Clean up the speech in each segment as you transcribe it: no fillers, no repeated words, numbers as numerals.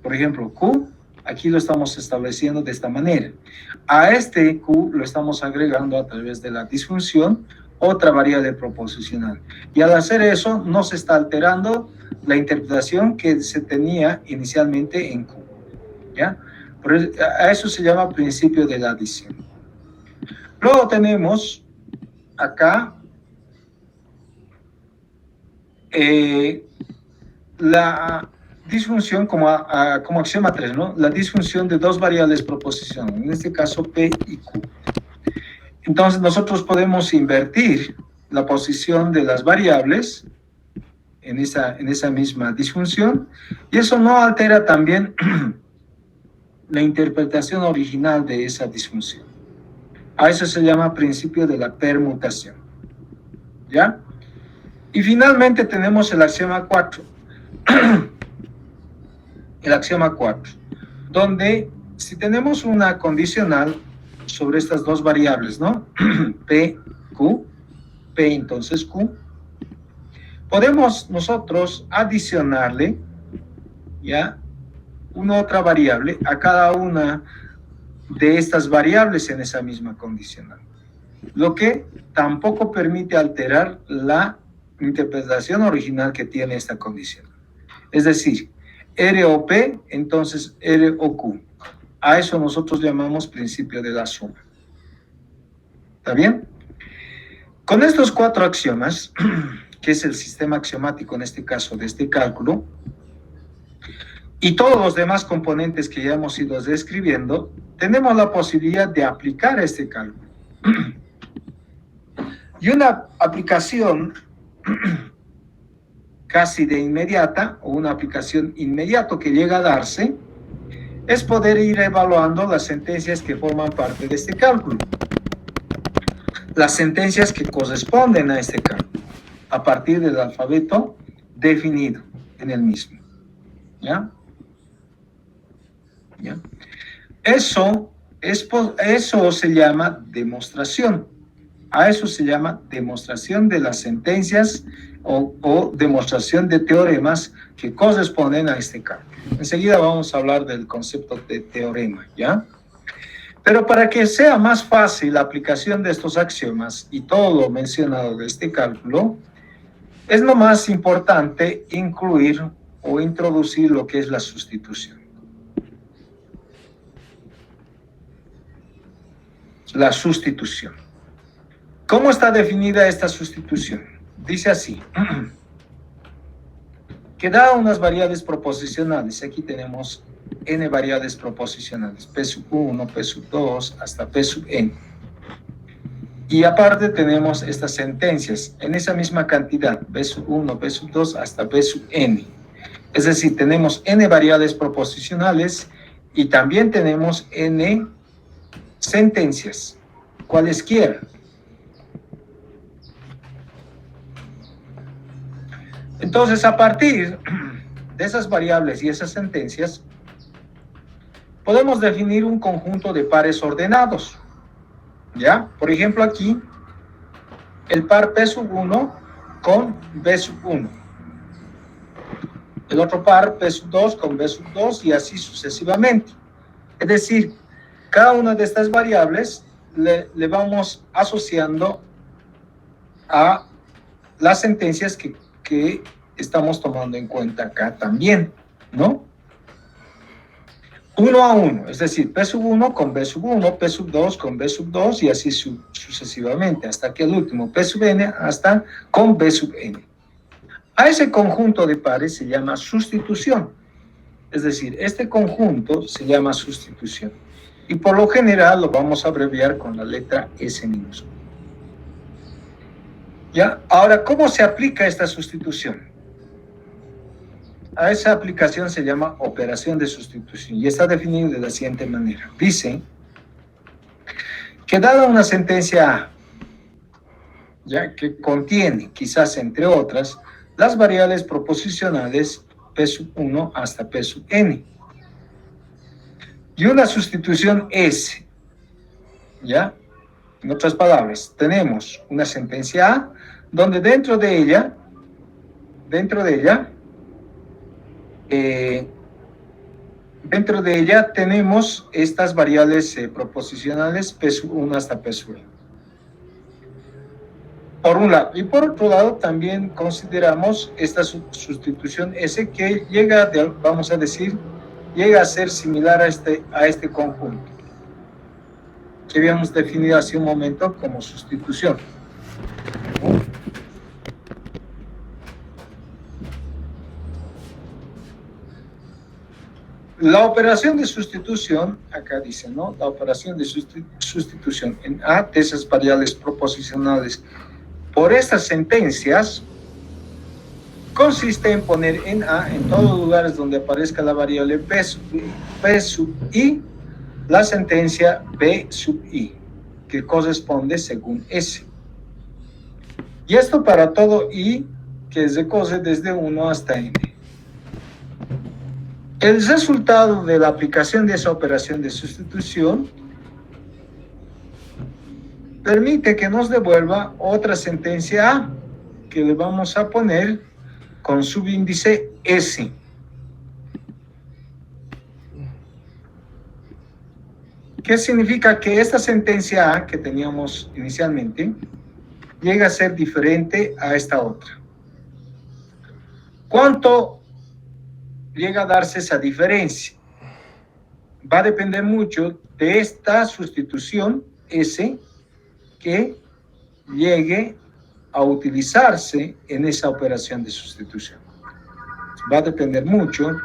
Por ejemplo, Q, aquí lo estamos estableciendo de esta manera. A este Q lo estamos agregando a través de la disfunción, otra variable proposicional. Y al hacer eso, no se está alterando la interpretación que se tenía inicialmente en Q. ¿Ya? A eso se llama principio de la adición. Luego tenemos acá la disfunción como axioma 3, ¿no? La disfunción de dos variables proposicionales, en este caso P y Q. Entonces nosotros podemos invertir la posición de las variables en esa misma disfunción, y eso no altera también la interpretación original de esa disfunción. A eso se llama principio de la permutación. ¿Ya? Y finalmente tenemos el axioma 4. El axioma 4, donde si tenemos una condicional sobre estas dos variables, ¿no? P, Q, P entonces Q, podemos nosotros adicionarle, ¿ya?, una otra variable a cada una de estas variables en esa misma condicional, lo que tampoco permite alterar la interpretación original que tiene esta condición. Es decir, R o P, entonces R o Q. A eso nosotros llamamos principio de la suma. ¿Está bien? Con estos 4 axiomas, que es el sistema axiomático en este caso de este cálculo, y todos los demás componentes que ya hemos ido describiendo, tenemos la posibilidad de aplicar este cálculo. Y una aplicación casi de inmediata, o una aplicación inmediata que llega a darse, es poder ir evaluando las sentencias que forman parte de este cálculo. Las sentencias que corresponden a este cálculo, a partir del alfabeto definido en el mismo. ¿Ya? ¿Ya? Eso se llama demostración. A eso se llama demostración de las sentencias o demostración de teoremas que corresponden a este cálculo. Enseguida vamos a hablar del concepto de teorema, ¿ya? Pero para que sea más fácil la aplicación de estos axiomas y todo lo mencionado de este cálculo, es lo más importante incluir o introducir lo que es la sustitución. La sustitución. ¿Cómo está definida esta sustitución? Dice así, que da unas variables proposicionales. Aquí tenemos n variables proposicionales, P sub 1, P sub 2, hasta P sub n. Y aparte tenemos estas sentencias en esa misma cantidad, P sub 1, P sub 2, hasta P sub n. Es decir, tenemos n variables proposicionales y también tenemos n sentencias, cualesquiera. Entonces, a partir de esas variables y esas sentencias, podemos definir un conjunto de pares ordenados. ¿Ya? Por ejemplo, aquí, el par P sub 1 con B sub 1. El otro par P sub 2 con B sub 2 y así sucesivamente. Es decir, cada una de estas variables le vamos asociando a las sentencias que estamos tomando en cuenta acá también, ¿no? Uno a uno, es decir, P sub 1 con B sub 1, P sub 2 con B sub 2 y así sucesivamente, hasta que el último P sub n hasta con B sub n. A ese conjunto de pares se llama sustitución, es decir, este conjunto se llama sustitución y por lo general lo vamos a abreviar con la letra S minúscula. ¿Ya? Ahora, ¿cómo se aplica esta sustitución? A esa aplicación se llama operación de sustitución y está definido de la siguiente manera. Dice que dada una sentencia A, ya que contiene, quizás entre otras, las variables proposicionales P sub 1 hasta P sub n, y una sustitución S, ¿ya? En otras palabras, tenemos una sentencia A, donde dentro de ella, Dentro de ella tenemos estas variables proposicionales P1 hasta P1. Por un lado. Y por otro lado, también consideramos esta sustitución S que llega, vamos a decir, llega a ser similar a este conjunto que habíamos definido hace un momento como sustitución. La operación de sustitución, acá dice, ¿no? La operación de sustitución en A de esas variables proposicionales por estas sentencias consiste en poner en A, en todos los lugares donde aparezca la variable P sub I, la sentencia B sub I, que corresponde según S. Y esto para todo I que se cose desde 1 hasta N. El resultado de la aplicación de esa operación de sustitución permite que nos devuelva otra sentencia A, que le vamos a poner con subíndice S. ¿Qué significa? Que esta sentencia A que teníamos inicialmente llega a ser diferente a esta otra. ¿Cuánto llega a darse esa diferencia? Va a depender mucho de esta sustitución S que llegue a utilizarse en esa operación de sustitución. Va a depender mucho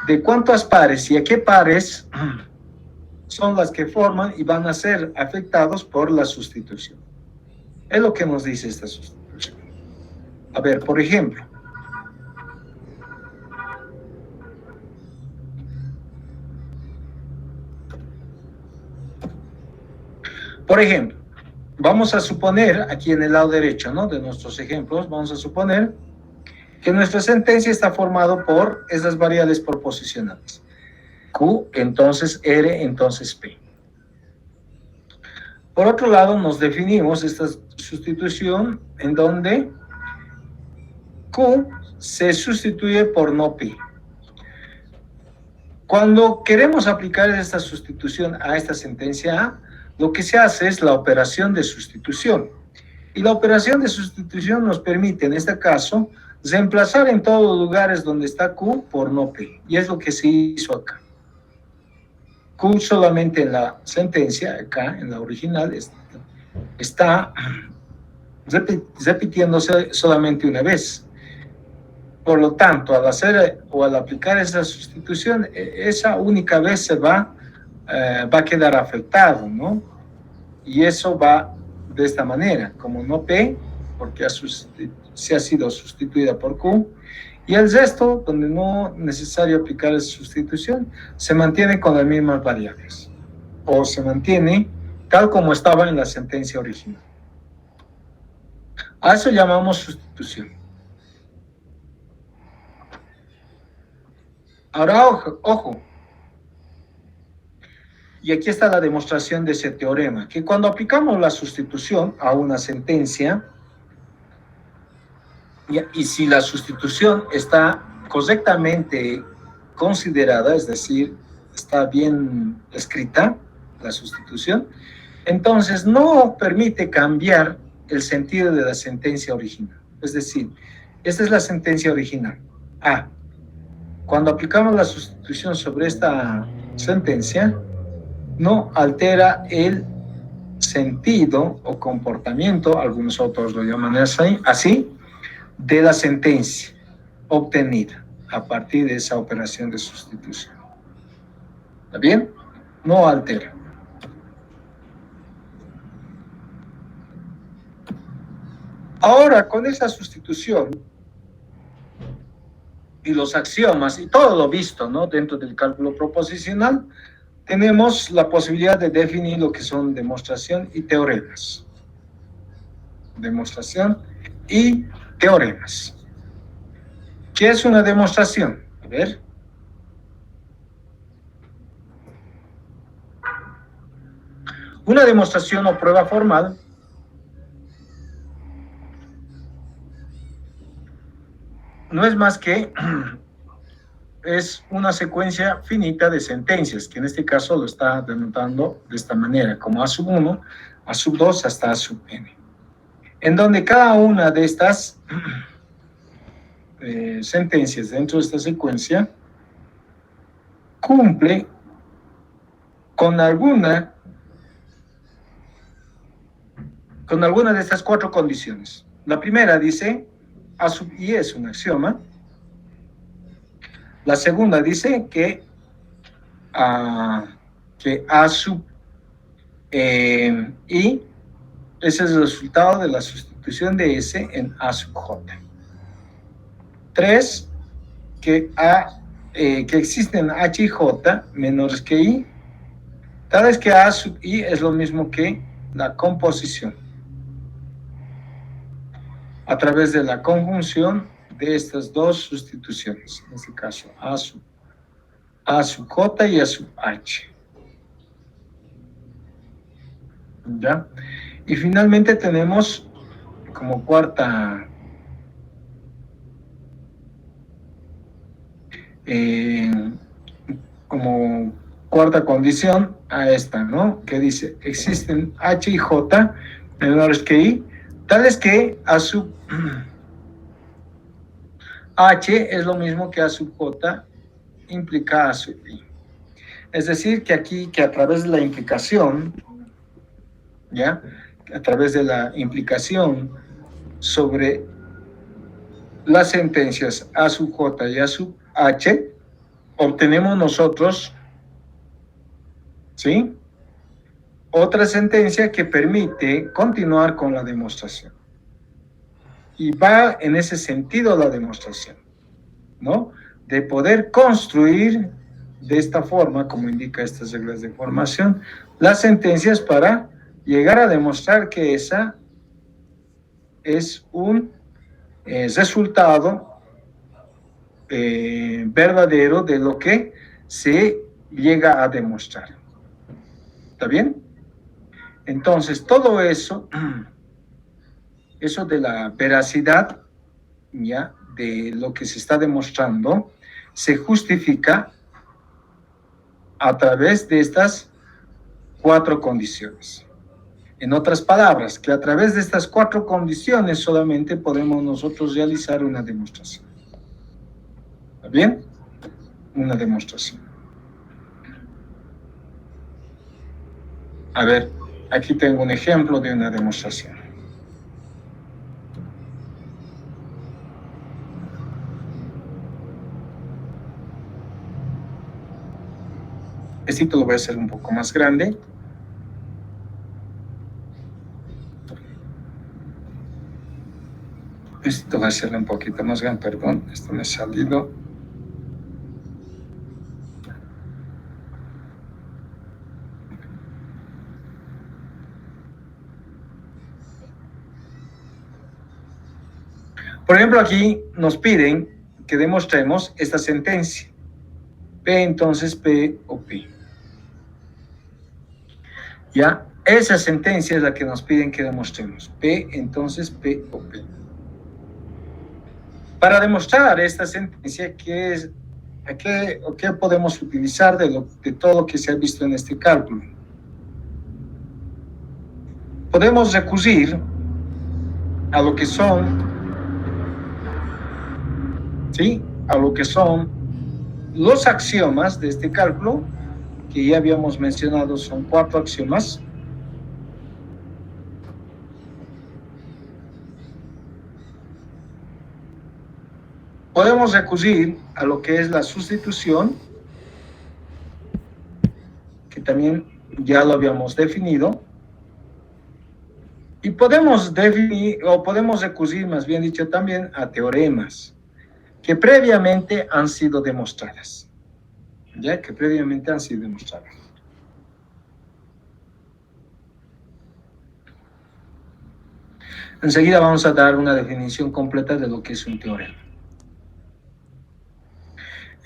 de cuántos pares y a qué pares son las que forman y van a ser afectados por la sustitución. Es lo que nos dice esta sustitución. A ver, por ejemplo, vamos a suponer, aquí en el lado derecho, ¿no?, de nuestros ejemplos, vamos a suponer que nuestra sentencia está formada por esas variables proposicionales. Q, entonces R, entonces P. Por otro lado, nos definimos esta sustitución en donde Q se sustituye por no P. Cuando queremos aplicar esta sustitución a esta sentencia A, lo que se hace es la operación de sustitución. Y la operación de sustitución nos permite, en este caso, reemplazar en todos los lugares donde está Q por no P. Y es lo que se hizo acá. Q solamente en la sentencia, acá en la original, está repitiéndose solamente una vez. Por lo tanto, al hacer o al aplicar esa sustitución, esa única vez se va a quedar afectado, ¿no? Y eso va de esta manera, como no P, porque se ha sido sustituida por Q, y el resto, donde no es necesario aplicar esa sustitución, se mantiene con las mismas variables, o se mantiene tal como estaba en la sentencia original. A eso llamamos sustitución. Ahora, ojo, y aquí está la demostración de ese teorema, que cuando aplicamos la sustitución a una sentencia, y si la sustitución está correctamente considerada, es decir, está bien escrita, la sustitución, entonces no permite cambiar el sentido de la sentencia original. Es decir, esta es la sentencia original, A. Cuando aplicamos la sustitución sobre esta sentencia, no altera el sentido o comportamiento, algunos autores lo llaman así, de la sentencia obtenida a partir de esa operación de sustitución. ¿Está bien? No altera. Ahora, con esa sustitución y los axiomas y todo lo visto, ¿no?, dentro del cálculo proposicional, tenemos la posibilidad de definir lo que son demostración y teoremas. Demostración y teoremas. ¿Qué es una demostración? A ver. Una demostración o prueba formal no es más que es una secuencia finita de sentencias, que en este caso lo está denotando de esta manera, como A sub 1, A sub 2 hasta A sub n, en donde cada una de estas sentencias dentro de esta secuencia cumple con alguna de estas cuatro condiciones. La primera dice A sub i es un axioma. La segunda dice que A sub i es el resultado de la sustitución de S en A sub j. 3, que existen H y J menores que I, tal vez que A sub I es lo mismo que la composición a través de la conjunción de estas dos sustituciones, en este caso A sub J y A sub H. ¿Ya? Y finalmente tenemos como cuarta condición a esta, ¿no? Que dice, existen H y J menores que I, tales que A sub H es lo mismo que A sub J implica A sub I. Es decir, que aquí, que a través de la implicación, ¿ya? A través de la implicación sobre las sentencias A sub J y A sub H, obtenemos nosotros, ¿sí?, otra sentencia que permite continuar con la demostración. Y va en ese sentido la demostración, ¿no? De poder construir de esta forma, como indica estas reglas de formación, las sentencias para llegar a demostrar que esa es un resultado verdadero de lo que se llega a demostrar. ¿Está bien? Entonces, todo eso de la veracidad, ya, de lo que se está demostrando, se justifica a través de estas cuatro condiciones. En otras palabras, que a través de estas cuatro condiciones solamente podemos nosotros realizar una demostración. ¿Está bien? Una demostración. A ver, aquí tengo un ejemplo de una demostración. Este lo voy a hacer un poco más grande. Esto va a ser un poquito más grande, perdón, esto me ha salido. Por ejemplo, aquí nos piden que demostremos esta sentencia. P, entonces P o P. ¿Ya? Esa sentencia es la que nos piden que demostremos. P, entonces P o P. Para demostrar esta sentencia, ¿qué podemos utilizar de todo lo que se ha visto en este cálculo? Podemos recurrir a lo que son, ¿sí?, a lo que son los axiomas de este cálculo, que ya habíamos mencionado, son 4 axiomas. Podemos recurrir a lo que es la sustitución, que también ya lo habíamos definido. Y podemos recurrir, más bien dicho, también a teoremas que previamente han sido demostradas. ¿Ya? Que previamente han sido demostradas. Enseguida vamos a dar una definición completa de lo que es un teorema.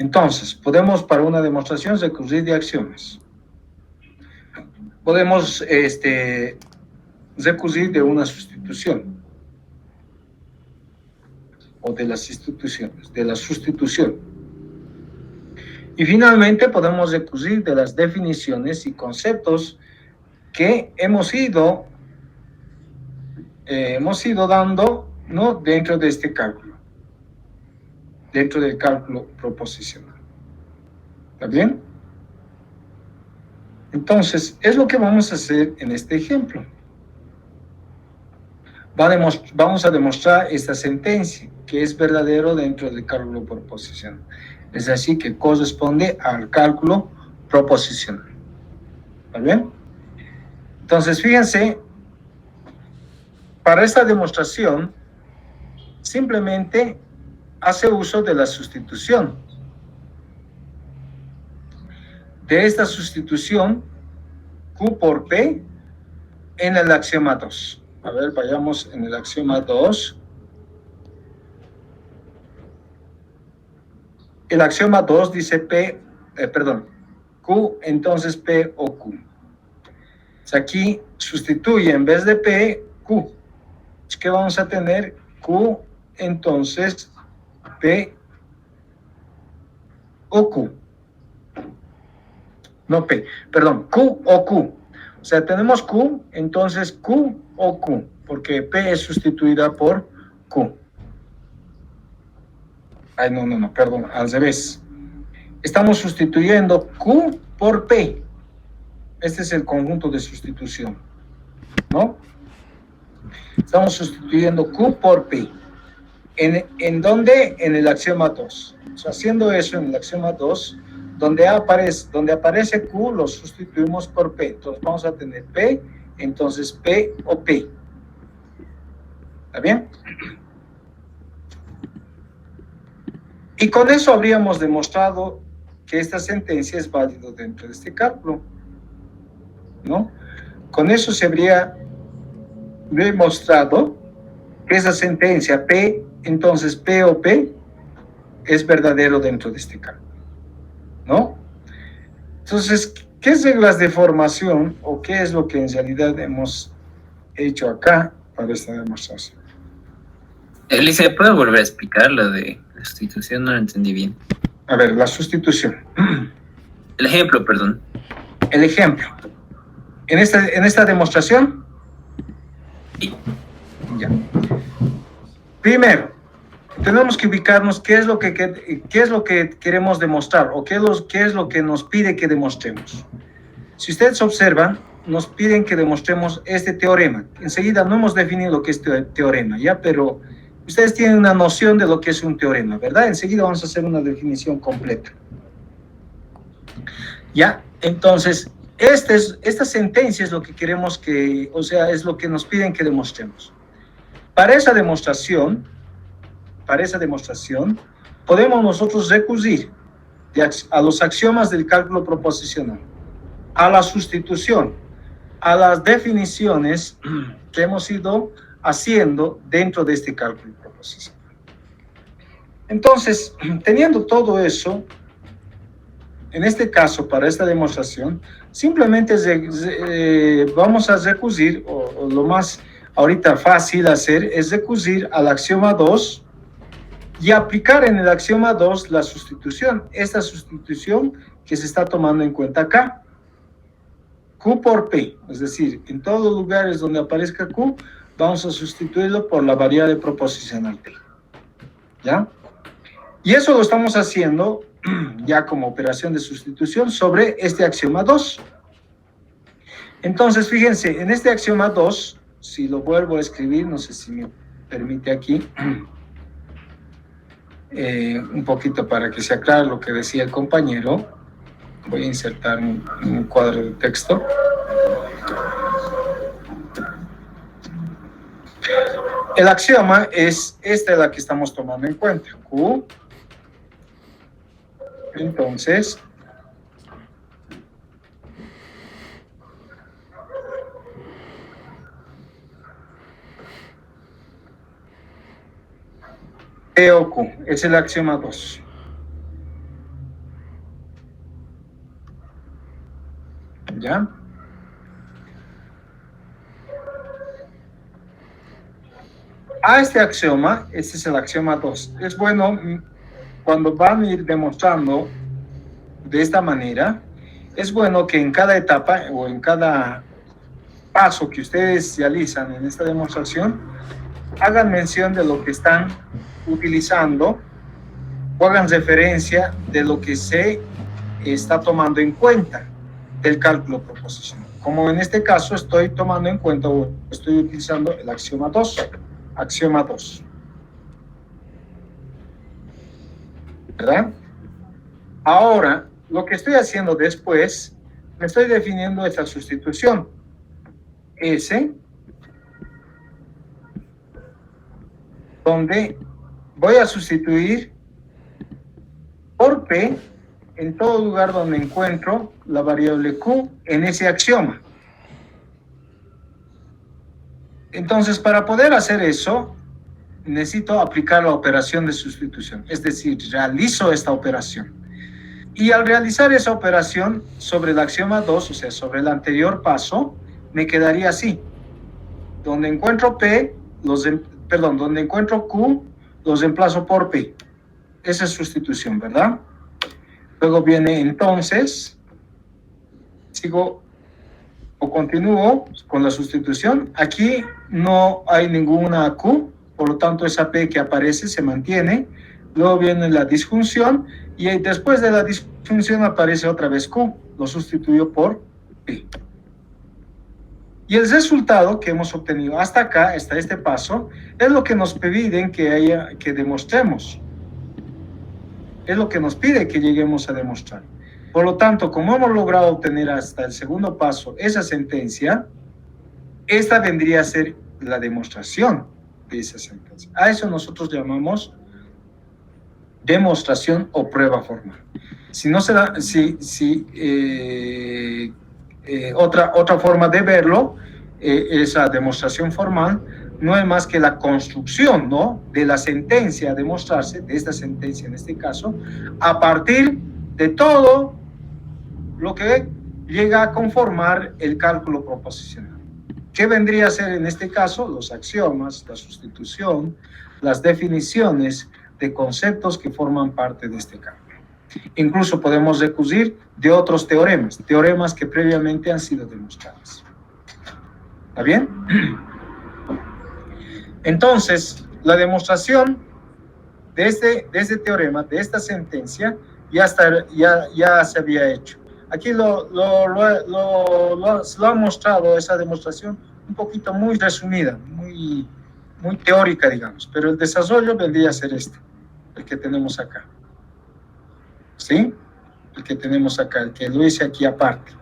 Entonces, podemos para una demostración recurrir de axiomas. Podemos recurrir de una sustitución o de las instituciones, de la sustitución. Y finalmente podemos recurrir de las definiciones y conceptos que hemos ido dando, ¿no?, dentro de este cálculo, dentro del cálculo proposicional. ¿Está bien? Entonces, es lo que vamos a hacer en este ejemplo. Vamos a demostrar esta sentencia, que es verdadero dentro del cálculo proposicional. Es así que corresponde al cálculo proposicional. ¿Está bien? Entonces, fíjense, para esta demostración, simplemente hace uso de la sustitución. De esta sustitución, Q por P en el axioma 2. A ver, vayamos en el axioma 2. El axioma 2 dice Q, entonces P o Q. O sea, aquí sustituye en vez de P, Q. Es que vamos a tener Q, entonces P o Q. No P, perdón, Q o Q. O sea, tenemos Q, entonces Q o Q, porque P es sustituida por Q. Ay, no, perdón, al revés. Estamos sustituyendo Q por P. Este es el conjunto de sustitución, ¿no? Estamos sustituyendo Q por P. ¿En dónde? En el axioma 2. O sea, haciendo eso en el axioma 2, donde aparece Q, lo sustituimos por P. Entonces vamos a tener P, entonces P o P. ¿Está bien? Y con eso habríamos demostrado que esta sentencia es válida dentro de este cálculo, ¿no? Con eso se habría demostrado que esa sentencia P, entonces P o P, es verdadero dentro de este cálculo, ¿no? Entonces, ¿qué reglas de formación o qué es lo que en realidad hemos hecho acá para esta demostración? Elise, ¿puedo volver a explicar lo de la sustitución? No lo entendí bien. A ver, la sustitución. El ejemplo, perdón. El ejemplo. ¿En esta demostración? Sí. Ya. Primero, tenemos que ubicarnos qué es lo que queremos demostrar o qué es lo que nos pide que demostremos. Si ustedes observan, nos piden que demostremos este teorema. Enseguida no hemos definido lo que es teorema, ¿ya? Pero ustedes tienen una noción de lo que es un teorema, ¿verdad? Enseguida vamos a hacer una definición completa. ¿Ya? Entonces, esta sentencia es lo que queremos es lo que nos piden que demostremos. Para esa demostración, podemos nosotros recurrir a los axiomas del cálculo proposicional, a la sustitución, a las definiciones que hemos ido haciendo dentro de este cálculo proposicional. Entonces, teniendo todo eso, en este caso, para esta demostración, simplemente vamos a recurrir, o lo más ahorita fácil hacer, es recurrir al axioma 2 y aplicar en el axioma 2 la sustitución. Esta sustitución que se está tomando en cuenta acá. Q por P, es decir, en todos los lugares donde aparezca Q, vamos a sustituirlo por la variable proposicional P. ¿Ya? Y eso lo estamos haciendo ya como operación de sustitución sobre este axioma 2. Entonces, fíjense, en este axioma 2, si lo vuelvo a escribir, no sé si me permite aquí, un poquito para que se aclare lo que decía el compañero, voy a insertar un cuadro de texto. El axioma es esta la que estamos tomando en cuenta, Q. Entonces, P o Q es el axioma 2. ¿Ya? A este axioma, este es el axioma 2. Es bueno cuando van a ir demostrando de esta manera, es bueno que en cada etapa o en cada paso que ustedes realizan en esta demostración, hagan mención de lo que están utilizando o hagan referencia de lo que se está tomando en cuenta del cálculo proposicional. Como en este caso estoy tomando en cuenta o estoy utilizando el axioma 2. Axioma 2. ¿Verdad? Ahora, lo que estoy haciendo después, me estoy definiendo esta sustitución. S, donde voy a sustituir por P en todo lugar donde encuentro la variable Q en ese axioma. Entonces, para poder hacer eso, necesito aplicar la operación de sustitución, es decir, realizo esta operación. Y al realizar esa operación sobre el axioma 2, o sea, sobre el anterior paso, me quedaría así. Donde encuentro P, donde encuentro Q, los reemplazo por P. Esa es sustitución, ¿verdad? Luego viene entonces, sigo o continúo con la sustitución. Aquí no hay ninguna Q, por lo tanto esa P que aparece se mantiene. Luego viene la disjunción y después de la disjunción aparece otra vez Q. Lo sustituyo por P. Y el resultado que hemos obtenido hasta acá, hasta este paso, es lo que nos piden que demostremos. Es lo que nos pide que lleguemos a demostrar. Por lo tanto, como hemos logrado obtener hasta el segundo paso esa sentencia, esta vendría a ser la demostración de esa sentencia. A eso nosotros llamamos demostración o prueba formal. Si no será, otra forma de verlo, esa demostración formal no es más que la construcción, ¿no?, de la sentencia a demostrarse, de esta sentencia en este caso, a partir de todo lo que llega a conformar el cálculo proposicional. ¿Qué vendría a ser en este caso? Los axiomas, la sustitución, las definiciones de conceptos que forman parte de este cálculo. Incluso podemos recurrir de otros teoremas que previamente han sido demostrados. ¿Está bien? Entonces, la demostración de este teorema, de esta sentencia, ya se había hecho. Aquí lo ha mostrado esa demostración un poquito muy resumida, muy teórica, digamos, pero el desarrollo vendría a ser este, el que tenemos acá. ¿Sí? El que tenemos acá, el que lo hice aquí aparte.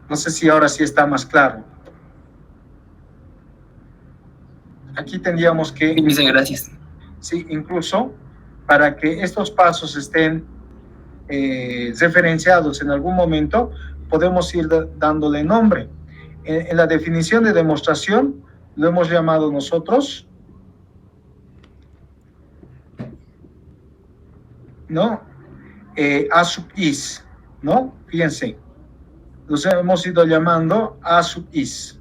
No sé si ahora sí está más claro. Aquí tendríamos que... Muchas gracias. Sí, incluso para que estos pasos estén referenciados en algún momento, podemos ir dándole nombre. En la definición de demostración lo hemos llamado nosotros, ¿no? A sub is, ¿no? Fíjense, los hemos ido llamando A sub is.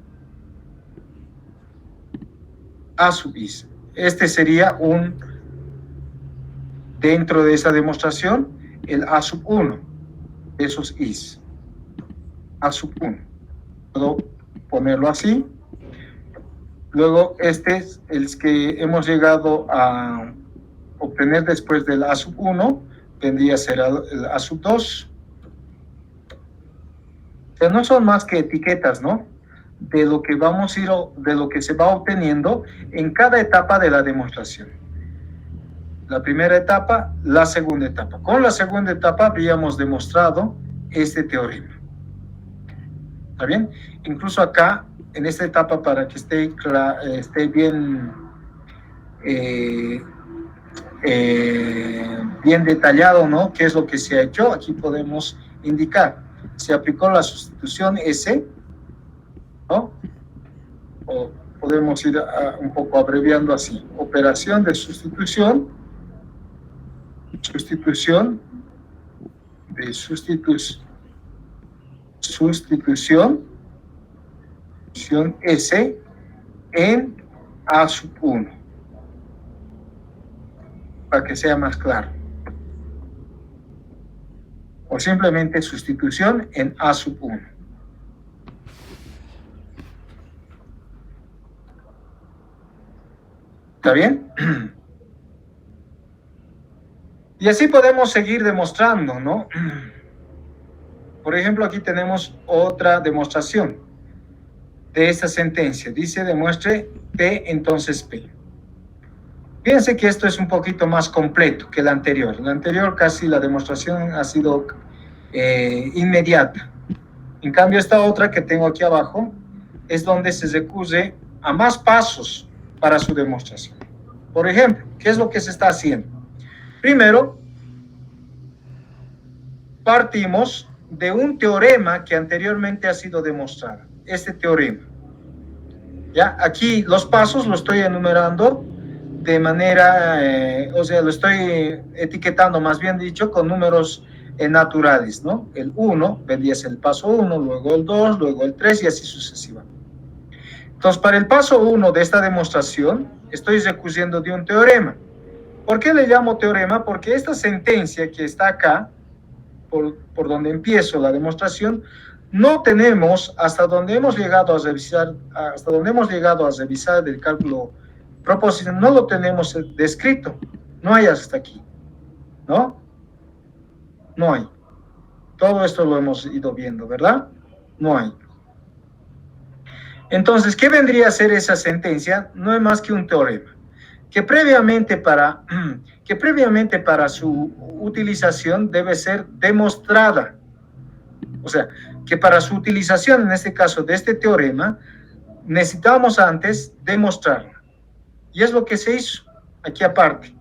A sub is. Este sería dentro de esa demostración, el A sub 1, de esos is. A sub 1. Puedo ponerlo así. Luego, este es el que hemos llegado a obtener después del A sub 1, vendría a ser el A sub 2. O sea, no son más que etiquetas, ¿no?, de lo que de lo que se va obteniendo en cada etapa de la demostración. La primera etapa, la segunda etapa. Con la segunda etapa habríamos demostrado este teorema. ¿Está bien? Incluso acá, en esta etapa, para que esté bien, bien detallado, ¿no?, qué es lo que se ha hecho, aquí podemos indicar. Se aplicó la sustitución S, ¿no? O podemos ir un poco abreviando así. Operación de sustitución S en A sub 1, para que sea más claro. o simplemente sustitución en A sub 1. ¿Está bien? Y así podemos seguir demostrando, ¿no? Por ejemplo, aquí tenemos otra demostración de esta sentencia. Dice, demuestre P, entonces P. Fíjense que esto es un poquito más completo que el anterior. El anterior casi la demostración ha sido inmediata. En cambio, esta otra que tengo aquí abajo es donde se recurre a más pasos para su demostración. Por ejemplo, ¿qué es lo que se está haciendo? Primero, partimos de un teorema que anteriormente ha sido demostrado. Este teorema. ¿Ya? Aquí los pasos los estoy enumerando de manera, o sea, lo estoy etiquetando, más bien dicho, con números naturales, ¿no? El 1 vendría a ser el paso 1, luego el 2, luego el 3 y así sucesivamente. Entonces, para el paso 1 de esta demostración, estoy recurriendo de un teorema. ¿Por qué le llamo teorema? Porque esta sentencia que está acá, por donde empiezo la demostración, no tenemos, hasta donde hemos llegado a revisar del cálculo proposicional, no lo tenemos descrito, no hay hasta aquí, ¿no? No hay. Todo esto lo hemos ido viendo, ¿verdad? No hay. Entonces, ¿qué vendría a ser esa sentencia? No es más que un teorema, que previamente para su utilización debe ser demostrada. O sea, que para su utilización, en este caso de este teorema, necesitamos antes demostrarla. Y es lo que se hizo aquí aparte.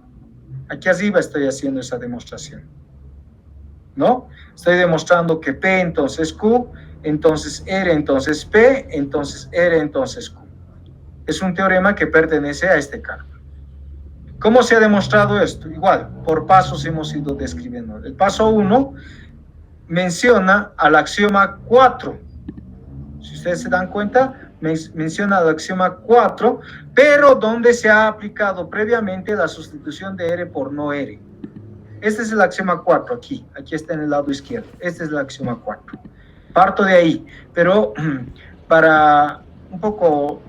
Aquí arriba estoy haciendo esa demostración, ¿no? Estoy demostrando que P entonces Q, entonces R entonces P, entonces R entonces Q. Es un teorema que pertenece a este cálculo. ¿Cómo se ha demostrado esto? Igual, por pasos hemos ido describiendo. El paso 1 menciona al axioma 4. Si ustedes se dan cuenta, menciona al axioma 4, pero donde se ha aplicado previamente la sustitución de R por no R. Este es el axioma 4 aquí está en el lado izquierdo. Este es el axioma 4. Parto de ahí, pero para un poco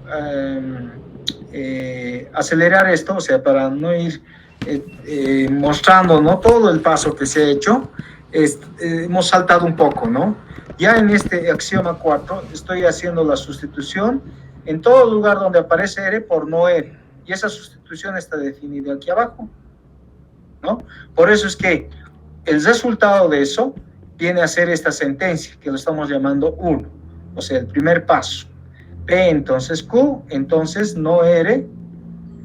acelerar esto, o sea, para no ir mostrando, ¿no?, todo el paso que se ha hecho, hemos saltado un poco, ¿no? Ya en este axioma 4 estoy haciendo la sustitución en todo lugar donde aparece R por no R, y esa sustitución está definida aquí abajo, ¿no? Por eso es que el resultado de eso viene a ser esta sentencia, que lo estamos llamando 1, o sea, el primer paso. P entonces Q, entonces no R,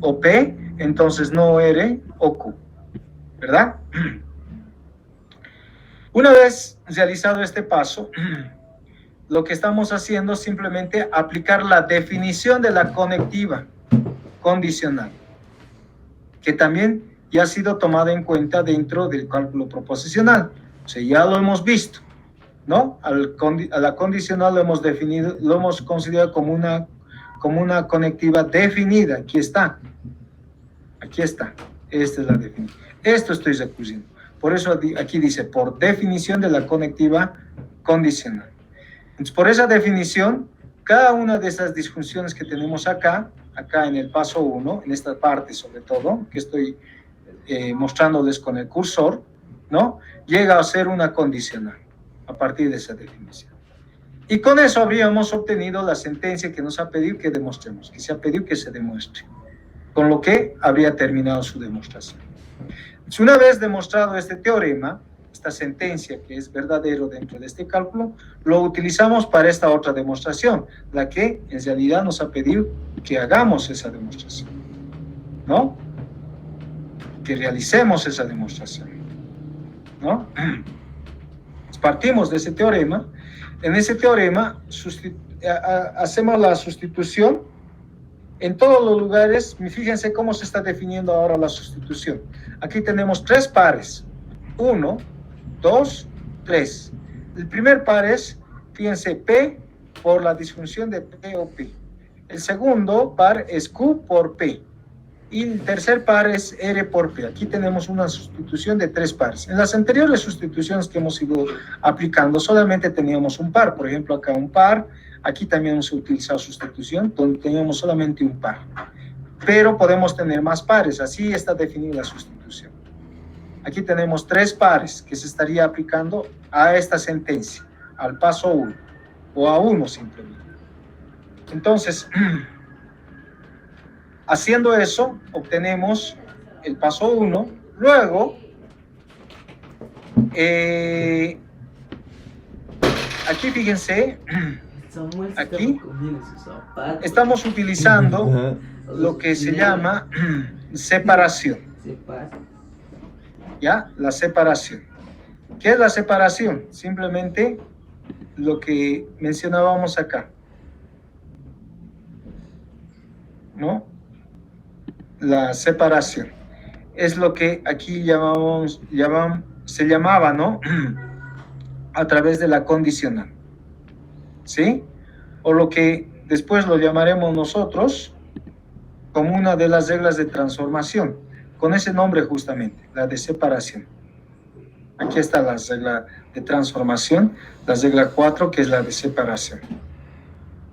o P, entonces no R o Q, ¿verdad? Una vez realizado este paso, lo que estamos haciendo es simplemente aplicar la definición de la conectiva condicional, que también ya ha sido tomada en cuenta dentro del cálculo proposicional. O sea, ya lo hemos visto, ¿no? A la condicional lo hemos definido, lo hemos considerado como una conectiva definida. Aquí está. Aquí está. Esta es la definición. Esto estoy recurriendo. Por eso aquí dice, por definición de la conectiva condicional. Entonces, por esa definición, cada una de esas disfunciones que tenemos acá en el paso 1, en esta parte sobre todo, que estoy mostrándoles con el cursor, ¿no?, llega a ser una condicional a partir de esa definición. Y con eso habríamos obtenido la sentencia que nos ha pedido que demostremos, que se ha pedido que se demuestre, con lo que habría terminado su demostración. Entonces, una vez demostrado este teorema, esta sentencia que es verdadero dentro de este cálculo, lo utilizamos para esta otra demostración, la que en realidad nos ha pedido que hagamos esa demostración, ¿no? Que realicemos esa demostración, ¿no? Partimos de ese teorema. En ese teorema hacemos la sustitución en todos los lugares. Fíjense cómo se está definiendo ahora la sustitución. Aquí tenemos 3 pares. 1, 2, 3. El primer par es, fíjense, P por la disfunción de P o P. El segundo par es Q por P. Y el tercer par es R por P. Aquí tenemos una sustitución de 3 pares. En las anteriores sustituciones que hemos ido aplicando, solamente teníamos un par. Por ejemplo, acá un par. Aquí también hemos utilizado sustitución, donde teníamos solamente un par. Pero podemos tener más pares. Así está definida la sustitución. Aquí tenemos 3 pares que se estaría aplicando a esta sentencia, al paso 1, o a 1 simplemente. Entonces, haciendo eso, obtenemos el paso 1. Luego, aquí fíjense, aquí estamos utilizando lo que se llama separación. ¿Ya? La separación. ¿Qué es la separación? Simplemente lo que mencionábamos acá, ¿no? La separación es lo que aquí se llamaba, ¿no? A través de la condicional, ¿sí? O lo que después lo llamaremos nosotros como una de las reglas de transformación, con ese nombre justamente, la de separación. Aquí está la regla de transformación, la regla 4, que es la de separación,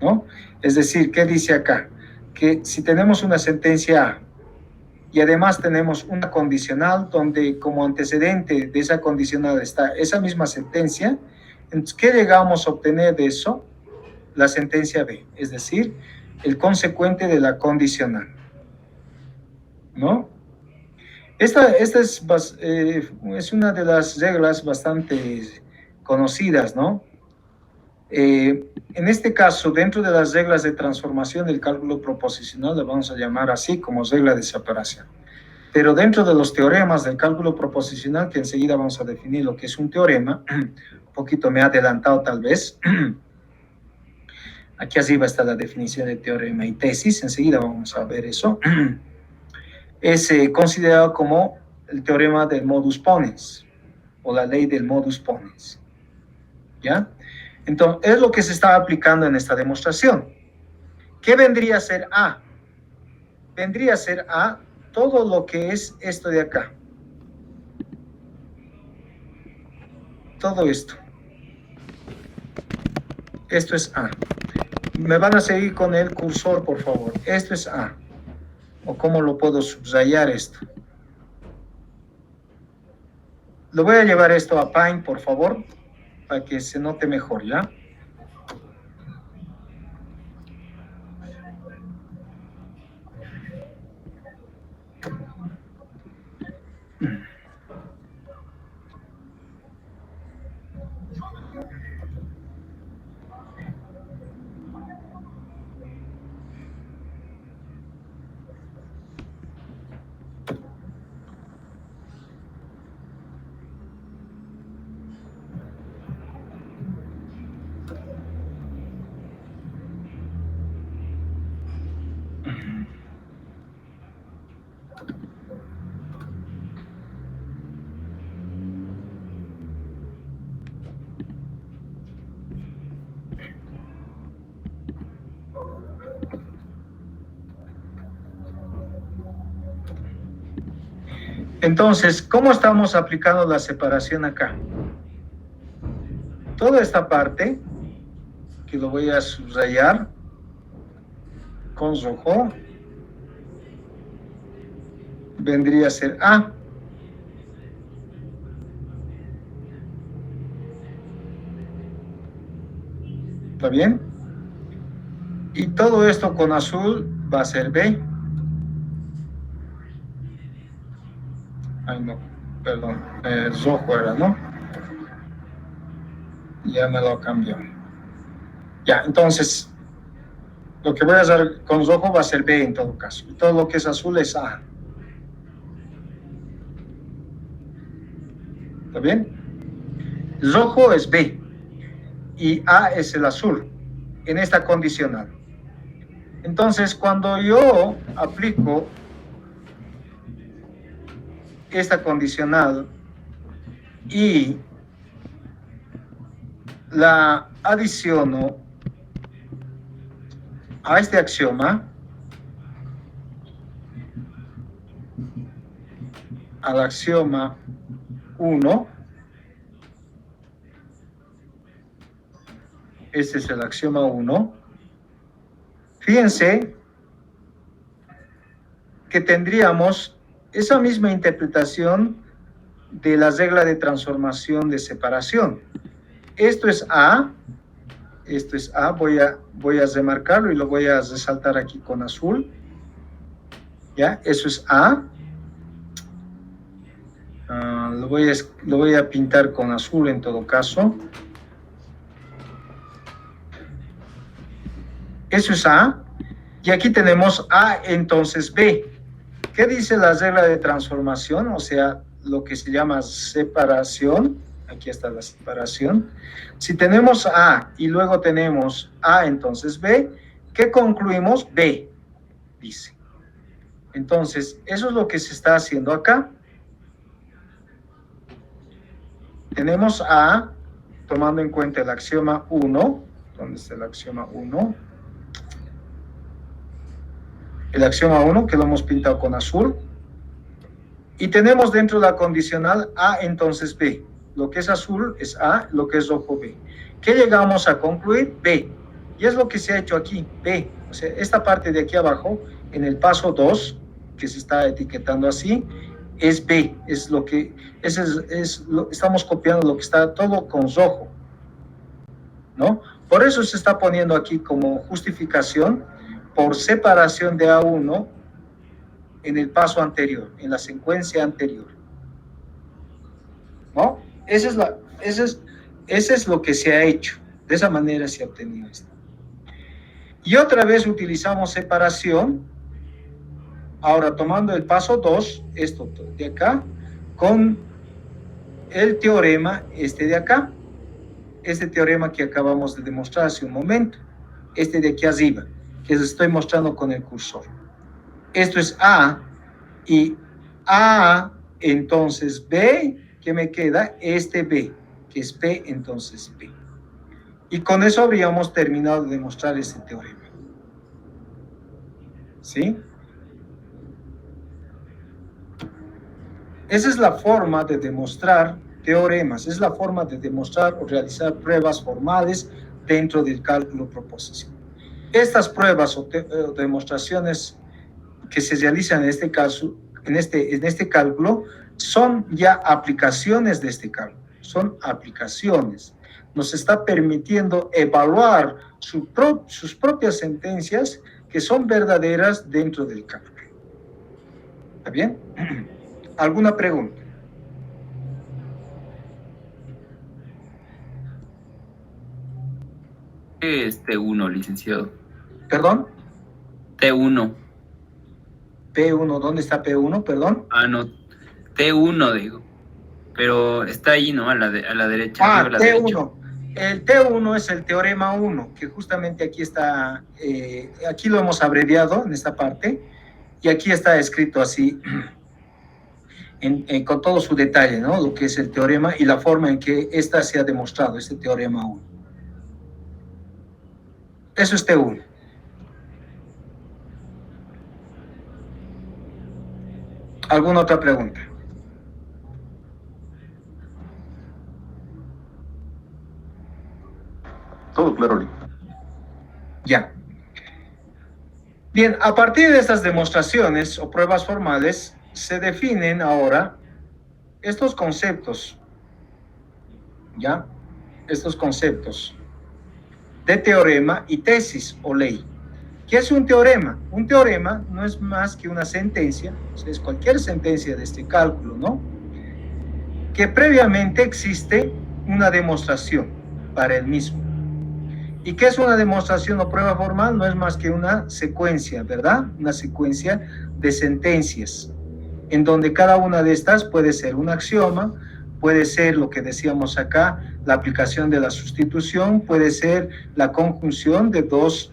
¿no? Es decir, ¿qué dice acá? Que si tenemos una sentencia A y además tenemos una condicional donde como antecedente de esa condicional está esa misma sentencia, entonces, ¿qué llegamos a obtener de eso? La sentencia B, es decir, el consecuente de la condicional, ¿no? Esta es una de las reglas bastante conocidas, ¿no? En este caso, dentro de las reglas de transformación del cálculo proposicional, le vamos a llamar así como regla de separación. Pero dentro de los teoremas del cálculo proposicional, que enseguida vamos a definir lo que es un teorema, un poquito me he adelantado tal vez. Aquí arriba está la definición de teorema y tesis, enseguida vamos a ver eso. Es considerado como el teorema del modus ponens, o la ley del modus ponens, ¿ya? Entonces, es lo que se está aplicando en esta demostración. ¿Qué vendría a ser A? Vendría a ser A todo lo que es esto de acá. Todo esto. Esto es A. Me van a seguir con el cursor, por favor. Esto es A. ¿O cómo lo puedo subrayar esto? Lo voy a llevar esto a Paint, por favor, para que se note mejor, ¿ya? Entonces, ¿cómo estamos aplicando la separación acá? Toda esta parte, que lo voy a subrayar con rojo, vendría a ser A. ¿Está bien? Y todo esto con azul va a ser B. Ay, no, perdón, rojo era, ¿no? Ya me lo cambió. Ya, entonces, lo que voy a hacer con rojo va a ser B en todo caso. Y todo lo que es azul es A. ¿Está bien? Rojo es B y A es el azul en esta condicional. Entonces, cuando yo aplico esta condicional y la adiciono a este axioma, al axioma 1. Este es el axioma 1. Fíjense que tendríamos esa misma interpretación de la regla de transformación de separación. Esto es A, voy a remarcarlo y lo voy a resaltar aquí con azul. ¿Ya? Eso es A. Lo voy a pintar con azul en todo caso. Eso es A. Y aquí tenemos A, entonces B. ¿Qué dice la regla de transformación? O sea, lo que se llama separación. Aquí está la separación. Si tenemos A y luego tenemos A, entonces B, ¿qué concluimos? B, dice. Entonces, eso es lo que se está haciendo acá. Tenemos A, tomando en cuenta el axioma 1. ¿Dónde está el axioma 1? El axioma 1, que lo hemos pintado con azul. Y tenemos dentro de la condicional A, entonces B. Lo que es azul es A, lo que es rojo B. ¿Qué llegamos a concluir? B. Y es lo que se ha hecho aquí, B. O sea, esta parte de aquí abajo, en el paso 2, que se está etiquetando así, es B. Es lo que, estamos copiando lo que está todo con rojo, ¿no? Por eso se está poniendo aquí como justificación por separación de A1 en el paso anterior, en la secuencia anterior, ¿no? Ese es lo que se ha hecho. De esa manera se ha obtenido esto. Y otra vez utilizamos separación, ahora tomando el paso 2, esto de acá, con el teorema de acá, este teorema que acabamos de demostrar hace un momento, de aquí arriba, que les estoy mostrando con el cursor. Esto es A, y A, entonces B, ¿qué me queda? B, que es P, entonces P. Y con eso habríamos terminado de demostrar este teorema. ¿Sí? Esa es la forma de demostrar teoremas, es la forma de demostrar o realizar pruebas formales dentro del cálculo proposicional. Estas pruebas o demostraciones que se realizan en este caso, en este cálculo, son ya aplicaciones de este cálculo, son aplicaciones. Nos está permitiendo evaluar sus propias sentencias que son verdaderas dentro del cálculo. ¿Está bien? ¿Alguna pregunta? ¿Qué es T1, licenciado? ¿Perdón? T1. P1, ¿dónde está P1? Perdón. Ah, no. T1, digo. Pero está ahí, ¿no? A la derecha. Ah, a la T1. derecha. El T1 es el teorema 1, que justamente aquí está, aquí lo hemos abreviado en esta parte, y aquí está escrito así, con todo su detalle, ¿no? Lo que es el teorema y la forma en que esta se ha demostrado, este teorema 1. Eso es T1. ¿Alguna otra pregunta? Todo claro, Lee. Ya. Bien, a partir de estas demostraciones o pruebas formales, se definen ahora estos conceptos, ¿ya? Estos conceptos de teorema y tesis o ley. ¿Qué es un teorema? Un teorema no es más que una sentencia, o sea, es cualquier sentencia de este cálculo, ¿no? Que previamente existe una demostración para el mismo. ¿Y qué es una demostración o prueba formal? No es más que una secuencia, ¿verdad? Una secuencia de sentencias, en donde cada una de estas puede ser un axioma, puede ser lo que decíamos acá, la aplicación de la sustitución, puede ser la conjunción de dos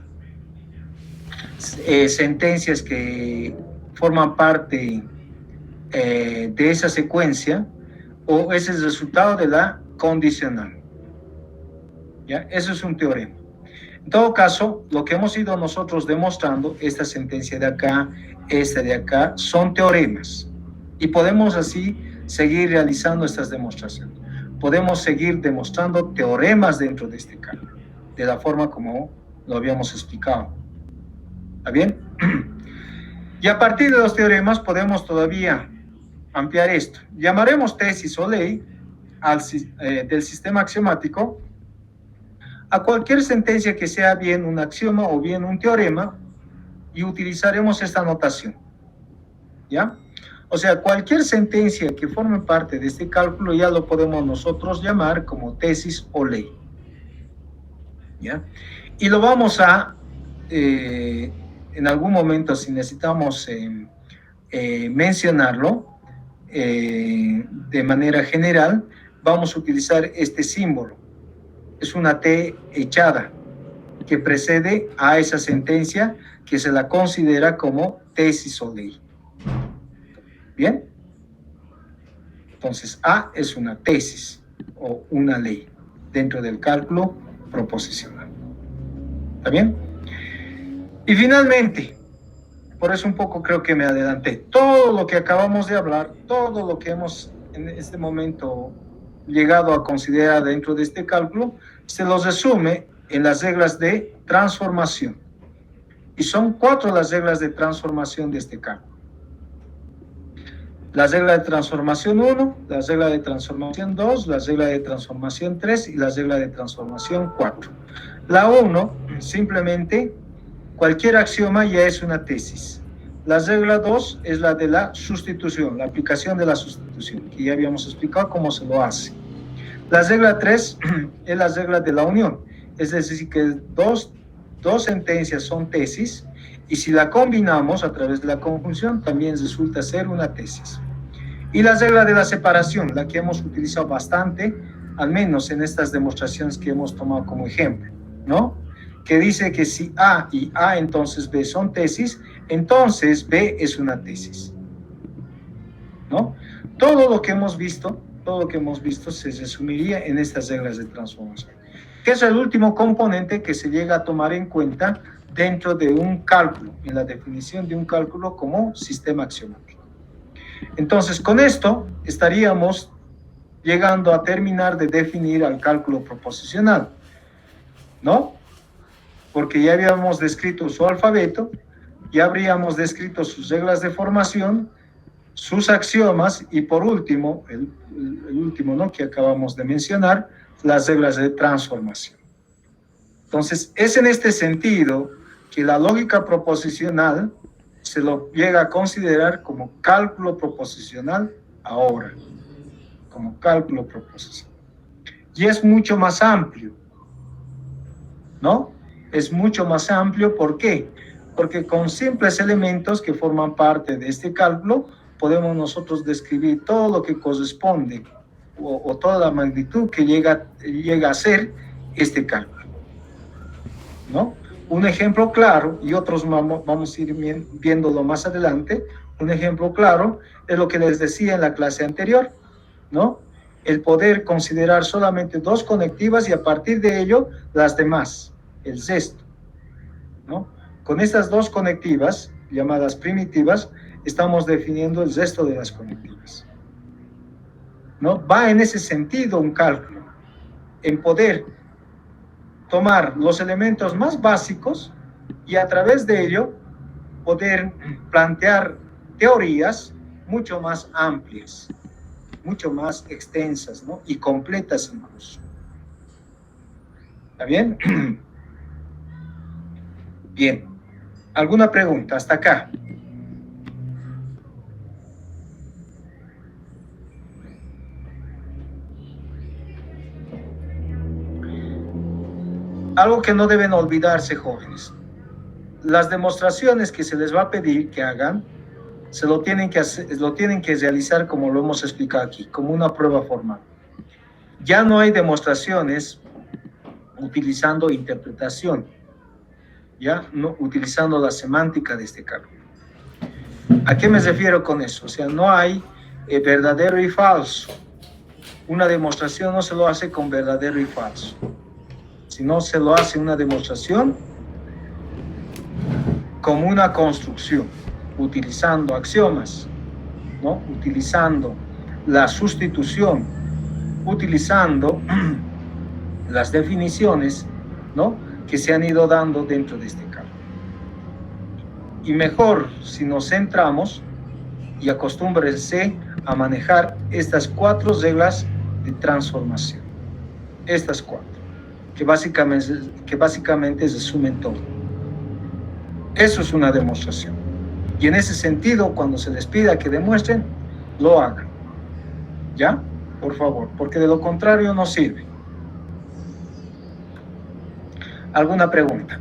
sentencias que forman parte de esa secuencia, o es el resultado de la condicional. ¿Ya? Eso es un teorema. En todo caso, lo que hemos ido nosotros demostrando, esta sentencia de acá, esta de acá, son teoremas. Y podemos así seguir realizando estas demostraciones. Podemos seguir demostrando teoremas dentro de este cálculo, de la forma como lo habíamos explicado. ¿Está bien? Y a partir de los teoremas podemos todavía ampliar esto. Llamaremos tesis o ley del sistema axiomático a cualquier sentencia que sea bien un axioma o bien un teorema, y utilizaremos esta notación. ¿Ya? O sea, cualquier sentencia que forme parte de este cálculo ya lo podemos nosotros llamar como tesis o ley. ¿Ya? Y lo vamos a, en algún momento, si necesitamos mencionarlo de manera general, vamos a utilizar este símbolo. Es una T echada que precede a esa sentencia que se la considera como tesis o ley. ¿Bien? Entonces, A es una tesis o una ley dentro del cálculo proposicional. ¿Está bien? Y finalmente, por eso un poco creo que me adelanté, todo lo que acabamos de hablar, todo lo que hemos en este momento llegado a considerar dentro de este cálculo, se los resume en las reglas de transformación. Y son 4 las reglas de transformación de este cálculo. La regla de transformación 1, la regla de transformación 2, la regla de transformación 3 y la regla de transformación 4. La 1, simplemente, cualquier axioma ya es una tesis. La regla 2 es la de la sustitución, la aplicación de la sustitución, que ya habíamos explicado cómo se lo hace. La regla 3 es la regla de la unión, es decir, que dos sentencias son tesis, y si la combinamos a través de la conjunción, también resulta ser una tesis. Y la regla de la separación, la que hemos utilizado bastante, al menos en estas demostraciones que hemos tomado como ejemplo, ¿no? Que dice que si A y A entonces B son tesis, entonces B es una tesis, ¿no? Todo lo que hemos visto se resumiría en estas reglas de transformación, que es el último componente que se llega a tomar en cuenta dentro de un cálculo, en la definición de un cálculo como sistema axiomático. Entonces, con esto estaríamos llegando a terminar de definir al cálculo proposicional, ¿no? Porque ya habíamos descrito su alfabeto, ya habríamos descrito sus reglas de formación, sus axiomas y por último, el último, ¿no?, que acabamos de mencionar, las reglas de transformación. Entonces, es en este sentido que la lógica proposicional se lo llega a considerar como cálculo proposicional ahora, como cálculo proposicional. Y es mucho más amplio, ¿no? Es mucho más amplio, ¿por qué? Porque con simples elementos que forman parte de este cálculo, podemos nosotros describir todo lo que corresponde o toda la magnitud que llega a ser este cálculo, ¿no? Un ejemplo claro, y otros vamos a ir viéndolo más adelante, un ejemplo claro es lo que les decía en la clase anterior, ¿no? El poder considerar solamente 2 conectivas y a partir de ello las demás, el resto, ¿no? Con estas 2 conectivas, llamadas primitivas, estamos definiendo el resto de las conectivas, ¿no? Va en ese sentido un cálculo, en poder tomar los elementos más básicos y a través de ello poder plantear teorías mucho más amplias, mucho más extensas, ¿no?, y completas incluso. ¿Está bien? Bien. ¿Alguna pregunta hasta acá? Algo que no deben olvidarse, jóvenes. Las demostraciones que se les va a pedir que hagan, lo tienen que realizar como lo hemos explicado aquí, como una prueba formal. Ya no hay demostraciones utilizando interpretación, ya no utilizando la semántica de este cálculo. ¿A qué me refiero con eso? O sea, no hay verdadero y falso. Una demostración no se lo hace con verdadero y falso, sino se lo hace una demostración como una construcción, utilizando axiomas, ¿no? Utilizando la sustitución, utilizando las definiciones, ¿no? Que se han ido dando dentro de este cálculo. Y mejor si nos centramos y acostúmbrense a manejar estas 4 reglas de transformación. Estas 4, que básicamente resumen todo. Eso es una demostración. Y en ese sentido, cuando se les pida que demuestren, lo hagan. ¿Ya? Por favor, porque de lo contrario no sirve. ¿Alguna pregunta?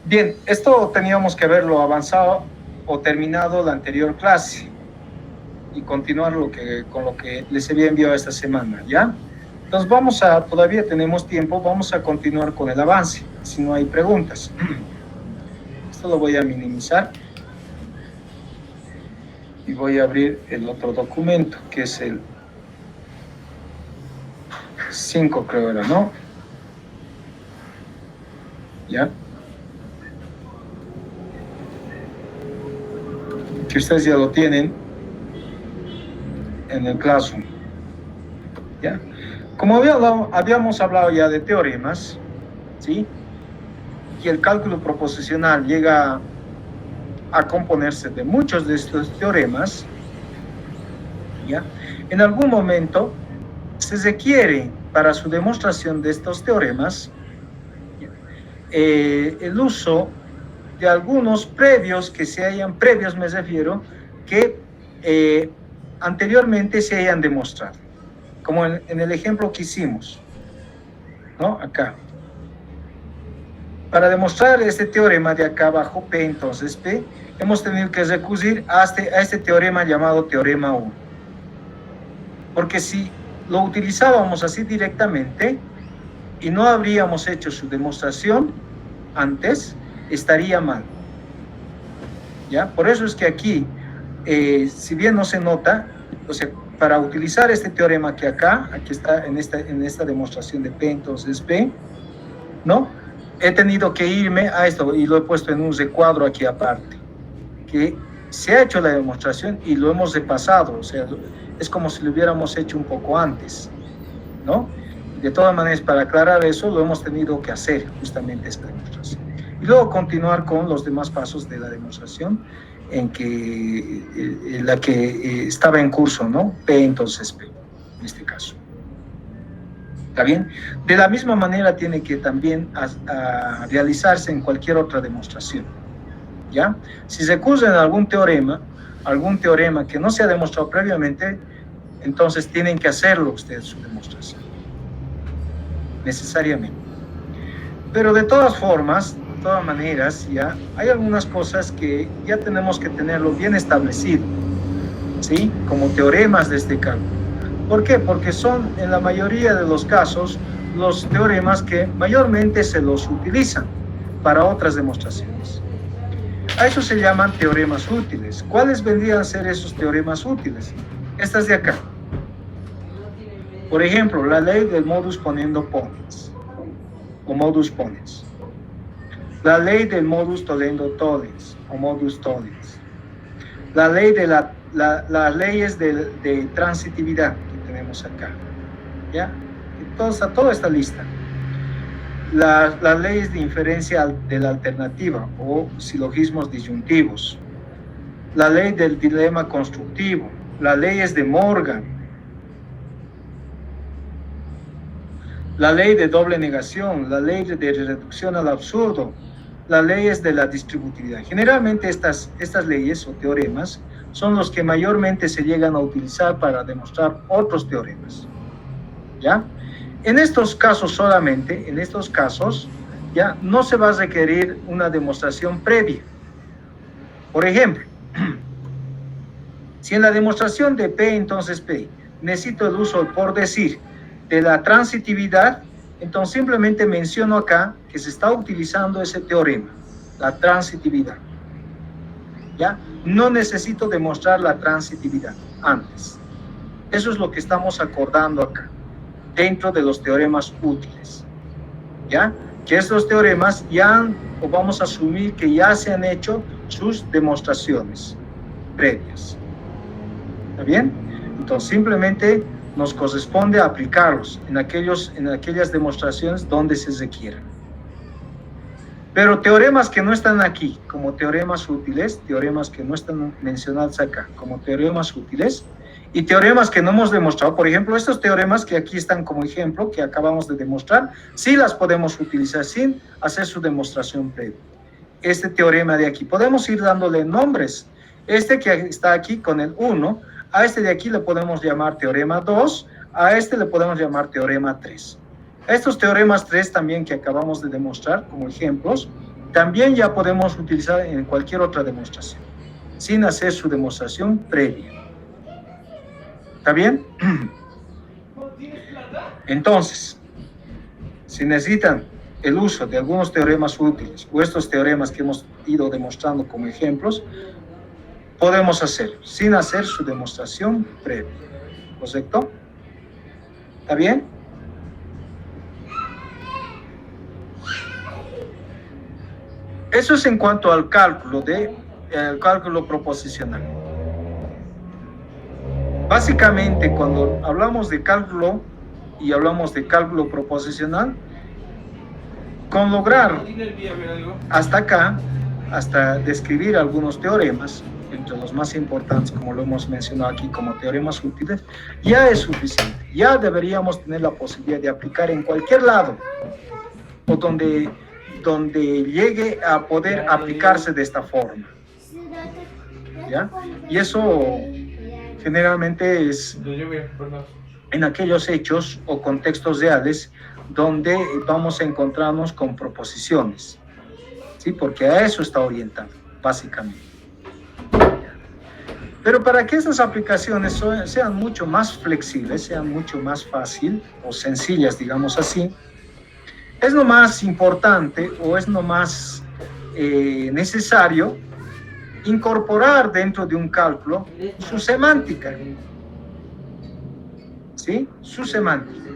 Bien, esto teníamos que haberlo avanzado o terminado la anterior clase y continuar con lo que les había enviado esta semana, ¿ya? Entonces todavía tenemos tiempo, vamos a continuar con el avance, si no hay preguntas. Esto lo voy a minimizar y voy a abrir el otro documento, que es el 5, creo era, ¿no? ¿Ya? Que ustedes ya lo tienen en el Classroom, ¿ya? Como habíamos hablado ya de teoremas, ¿sí? Y el cálculo proposicional llega a componerse de muchos de estos teoremas, ¿ya? En algún momento se requiere para su demostración de estos teoremas el uso de algunos previos me refiero, que anteriormente se hayan demostrado, como en el ejemplo que hicimos, ¿no? Acá. Para demostrar este teorema de acá abajo, P entonces P, hemos tenido que recurrir a este teorema llamado teorema 1. Porque si lo utilizábamos así directamente y no habríamos hecho su demostración antes, estaría mal. ¿Ya? Por eso es que aquí, si bien no se nota, o sea, para utilizar este teorema que aquí está en esta demostración de P entonces P, ¿no? He tenido que irme a esto y lo he puesto en un recuadro aquí aparte, que se ha hecho la demostración y lo hemos repasado, o sea, es como si lo hubiéramos hecho un poco antes, ¿no? De todas maneras, para aclarar eso, lo hemos tenido que hacer justamente esta demostración. Y luego continuar con los demás pasos de la demostración en la que estaba en curso, ¿no? P entonces P, en este caso. ¿Está bien? De la misma manera tiene que también realizarse en cualquier otra demostración, ¿ya? Si recurren a algún teorema que no se ha demostrado previamente, entonces tienen que hacerlo ustedes su demostración, necesariamente. Pero de todas formas, de todas maneras, ya hay algunas cosas que ya tenemos que tenerlo bien establecido, ¿sí? Como teoremas de este cálculo. ¿Por qué? Porque son, en la mayoría de los casos, los teoremas que mayormente se los utilizan para otras demostraciones. A eso se llaman teoremas útiles. ¿Cuáles vendrían a ser esos teoremas útiles? Estas de acá. Por ejemplo, la ley del modus ponendo ponens, o modus ponens. La ley del modus tollendo tollens, o modus tollens. La ley de las leyes de transitividad que tenemos acá, ¿ya? Toda esta lista. Las leyes de inferencia de la alternativa o silogismos disyuntivos. La ley del dilema constructivo. Las leyes de Morgan. La ley de doble negación. La ley de reducción al absurdo. Las leyes de la distributividad. Generalmente estas leyes o teoremas son los que mayormente se llegan a utilizar para demostrar otros teoremas, ¿ya? En estos casos solamente, ya no se va a requerir una demostración previa. Por ejemplo, si en la demostración de P entonces P necesito el uso, por decir, de la transitividad, entonces simplemente menciono acá que se está utilizando ese teorema, la transitividad, ¿ya? No necesito demostrar la transitividad antes. Eso es lo que estamos acordando acá, dentro de los teoremas útiles, ¿ya? que estos teoremas ya, o vamos a asumir que ya se han hecho sus demostraciones previas. ¿Está bien? Entonces simplemente nos corresponde aplicarlos en aquellas demostraciones donde se requieran. Pero teoremas que no están aquí como teoremas útiles, teoremas que no están mencionados acá como teoremas útiles, y teoremas que no hemos demostrado, por ejemplo, estos teoremas que aquí están como ejemplo, que acabamos de demostrar, sí las podemos utilizar sin hacer su demostración previa. Este teorema de aquí, podemos ir dándole nombres. Este que está aquí con el 1, a este de aquí le podemos llamar teorema 2, a este le podemos llamar teorema 3. Estos teoremas 3 también que acabamos de demostrar como ejemplos, también ya podemos utilizar en cualquier otra demostración, sin hacer su demostración previa. ¿Está bien? Entonces, si necesitan el uso de algunos teoremas útiles o estos teoremas que hemos ido demostrando como ejemplos, podemos hacerlo sin hacer su demostración previa. ¿Correcto? ¿Está bien? Eso es en cuanto al cálculo proposicional. Básicamente, cuando hablamos de cálculo y hablamos de cálculo proposicional, con lograr hasta acá, hasta describir algunos teoremas, entre los más importantes, como lo hemos mencionado aquí, como teoremas útiles, ya es suficiente. Ya deberíamos tener la posibilidad de aplicar en cualquier lado, o donde llegue a poder aplicarse de esta forma. ¿Ya? Y eso generalmente es en aquellos hechos o contextos reales donde vamos a encontrarnos con proposiciones, ¿sí? Porque a eso está orientado, básicamente. Pero para que estas aplicaciones sean mucho más flexibles, sean mucho más fáciles o sencillas, digamos así, es lo más importante o es lo más necesario incorporar dentro de un cálculo su semántica. ¿Sí? Su semántica.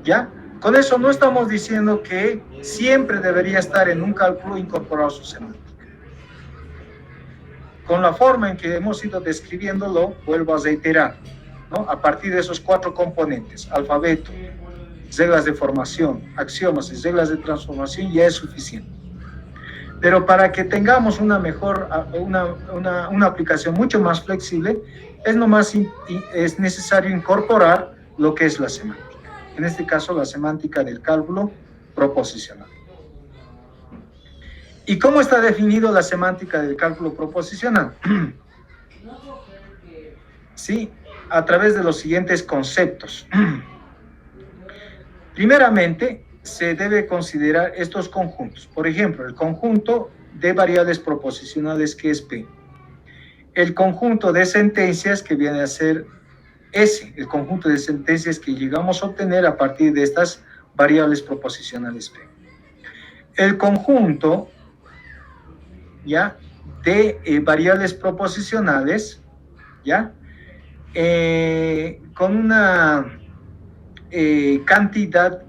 ¿Ya? Con eso no estamos diciendo que siempre debería estar en un cálculo incorporado su semántica. Con la forma en que hemos ido describiéndolo, vuelvo a reiterar, ¿no? A partir de esos 4 componentes, alfabeto, reglas de formación, axiomas y reglas de transformación, ya es suficiente. Pero para que tengamos una aplicación mucho más flexible, es necesario incorporar lo que es la semántica. En este caso, la semántica del cálculo proposicional. ¿Y cómo está definido la semántica del cálculo proposicional? Sí, a través de los siguientes conceptos. Primeramente, se debe considerar estos conjuntos. Por ejemplo, el conjunto de variables proposicionales, que es P. El conjunto de sentencias, que viene a ser S. El conjunto de sentencias que llegamos a obtener a partir de estas variables proposicionales P. El conjunto, ¿ya?, de variables proposicionales, ¿ya?, con una cantidad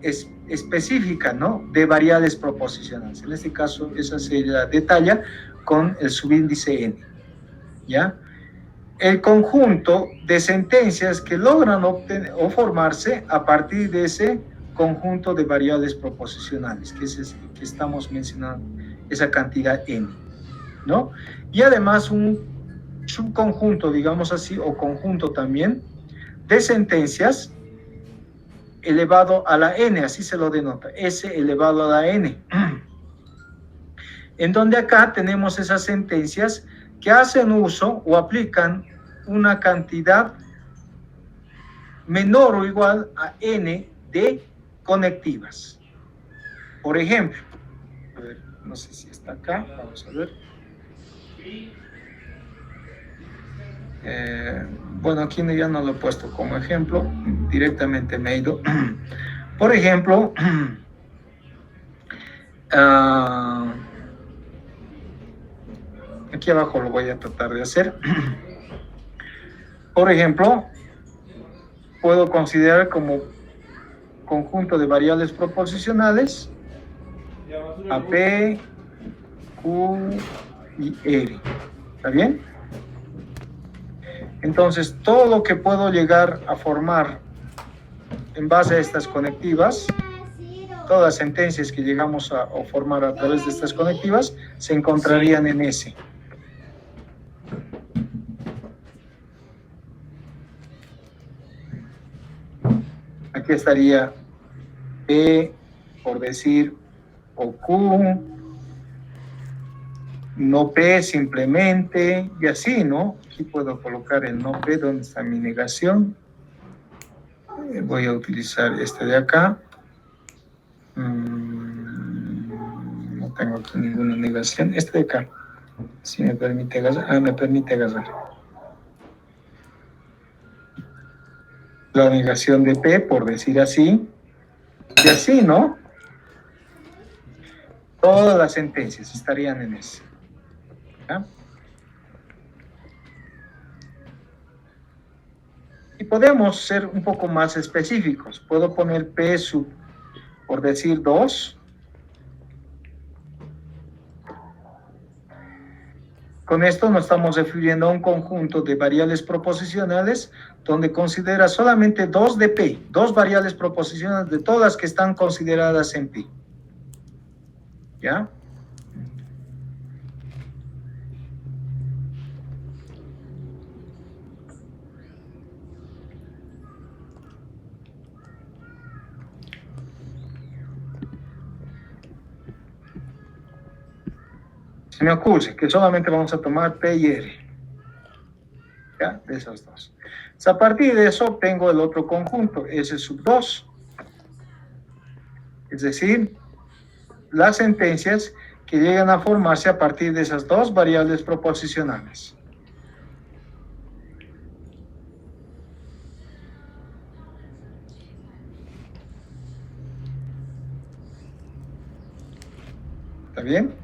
específica, ¿no?, de variables proposicionales. En este caso, esa se la detalla con el subíndice n, ¿ya? El conjunto de sentencias que logran obtener o formarse a partir de ese conjunto de variables proposicionales, que es el que estamos mencionando, esa cantidad n, ¿no? Y además un subconjunto, digamos así, o conjunto también, de sentencias elevado a la n, así se lo denota, s elevado a la n, en donde acá tenemos esas sentencias que hacen uso o aplican una cantidad menor o igual a n de conectivas. Por ejemplo, a ver, no sé si está acá, vamos a ver. Bueno, aquí ya no lo he puesto como ejemplo, directamente me he ido. Por ejemplo, aquí abajo lo voy a tratar de hacer. Por ejemplo, puedo considerar como conjunto de variables proposicionales a P, Q y R. ¿Está bien? Entonces, todo lo que puedo llegar a formar en base a estas conectivas, todas las sentencias que llegamos a formar a través de estas conectivas, se encontrarían en S. Aquí estaría P, por decir, o Q, no P simplemente, y así, ¿no? Aquí puedo colocar el no P, ¿dónde está mi negación? Voy a utilizar este de acá. No tengo aquí ninguna negación. Este de acá, si me permite agarrar. Me permite agarrar. La negación de P, por decir así, y así, ¿no? Todas las sentencias estarían en ese. ¿Ya? Y podemos ser un poco más específicos. Puedo poner P sub, por decir 2. Con esto nos estamos refiriendo a un conjunto de variables proposicionales donde considera solamente 2 de P, 2 variables proposicionales de todas que están consideradas en P. ¿Ya? Se me ocurre que solamente vamos a tomar P y R. ¿Ya? De esos dos. Entonces, a partir de eso obtengo el otro conjunto, S sub 2. Es decir, las sentencias que llegan a formarse a partir de esas dos variables proposicionales. ¿Está bien?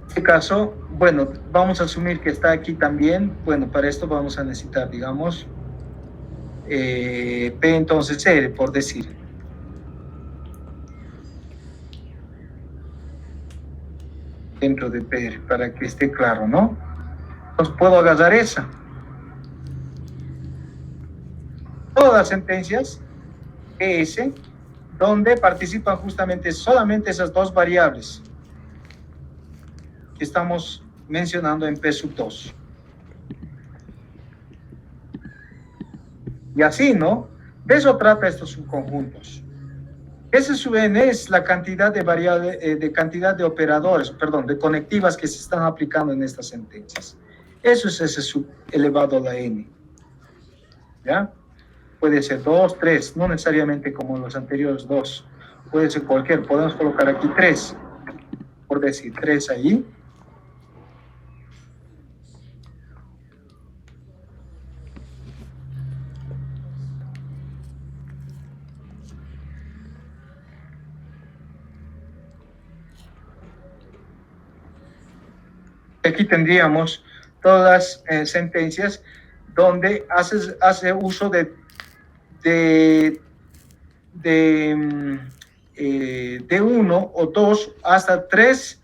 En este caso, bueno, vamos a asumir que está aquí también. Bueno, para esto vamos a necesitar, digamos, P entonces R, por decir. Dentro de PR, para que esté claro, ¿no? Entonces puedo agarrar esa. Todas las sentencias ES, donde participan justamente solamente esas dos variables que estamos mencionando en P sub 2. Y así, ¿no? De eso trata estos subconjuntos. S sub n es la cantidad de variables, de cantidad de operadores, perdón, de conectivas que se están aplicando en estas sentencias. Eso es S sub elevado a la n. ¿Ya? Puede ser 2, 3, no necesariamente como los anteriores 2. Puede ser cualquier, podemos colocar aquí 3, por decir 3 ahí. Aquí tendríamos todas las sentencias donde hace uso de 1 o 2 hasta 3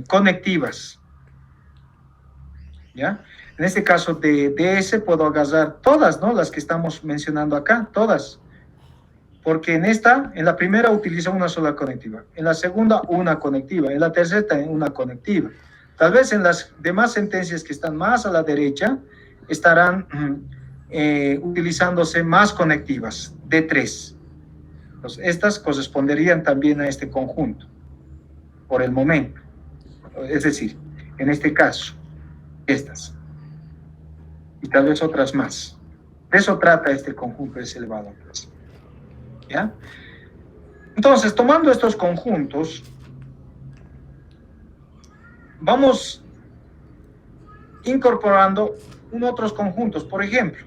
conectivas. ¿Ya? En este caso de DS puedo agarrar todas, ¿no? Las que estamos mencionando acá, todas. Porque en la primera utiliza una sola conectiva, en la segunda una conectiva, en la tercera también una conectiva. Tal vez en las demás sentencias que están más a la derecha estarán utilizándose más conectivas, de 3. Entonces, estas corresponderían también a este conjunto, por el momento. Es decir, en este caso, estas. Y tal vez otras más. De eso trata este conjunto S elevado a 3. ¿Ya? Entonces, tomando estos conjuntos, vamos incorporando otros conjuntos. Por ejemplo,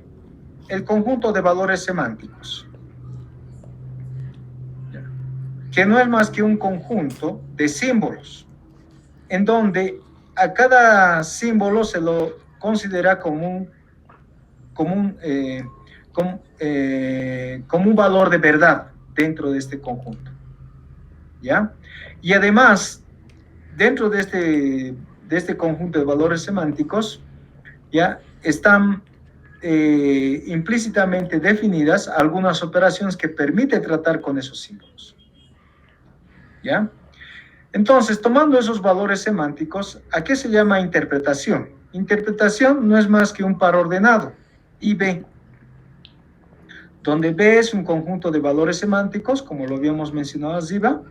el conjunto de valores semánticos, que no es más que un conjunto de símbolos, en donde a cada símbolo se lo considera como un como un valor de verdad dentro de este conjunto, ¿ya? Y además, dentro de este conjunto de valores semánticos, ¿ya? Están implícitamente definidas algunas operaciones que permiten tratar con esos símbolos, ¿ya? Entonces, tomando esos valores semánticos, ¿a qué se llama interpretación? Interpretación no es más que un par ordenado, I, B, donde B es un conjunto de valores semánticos, como lo habíamos mencionado arriba,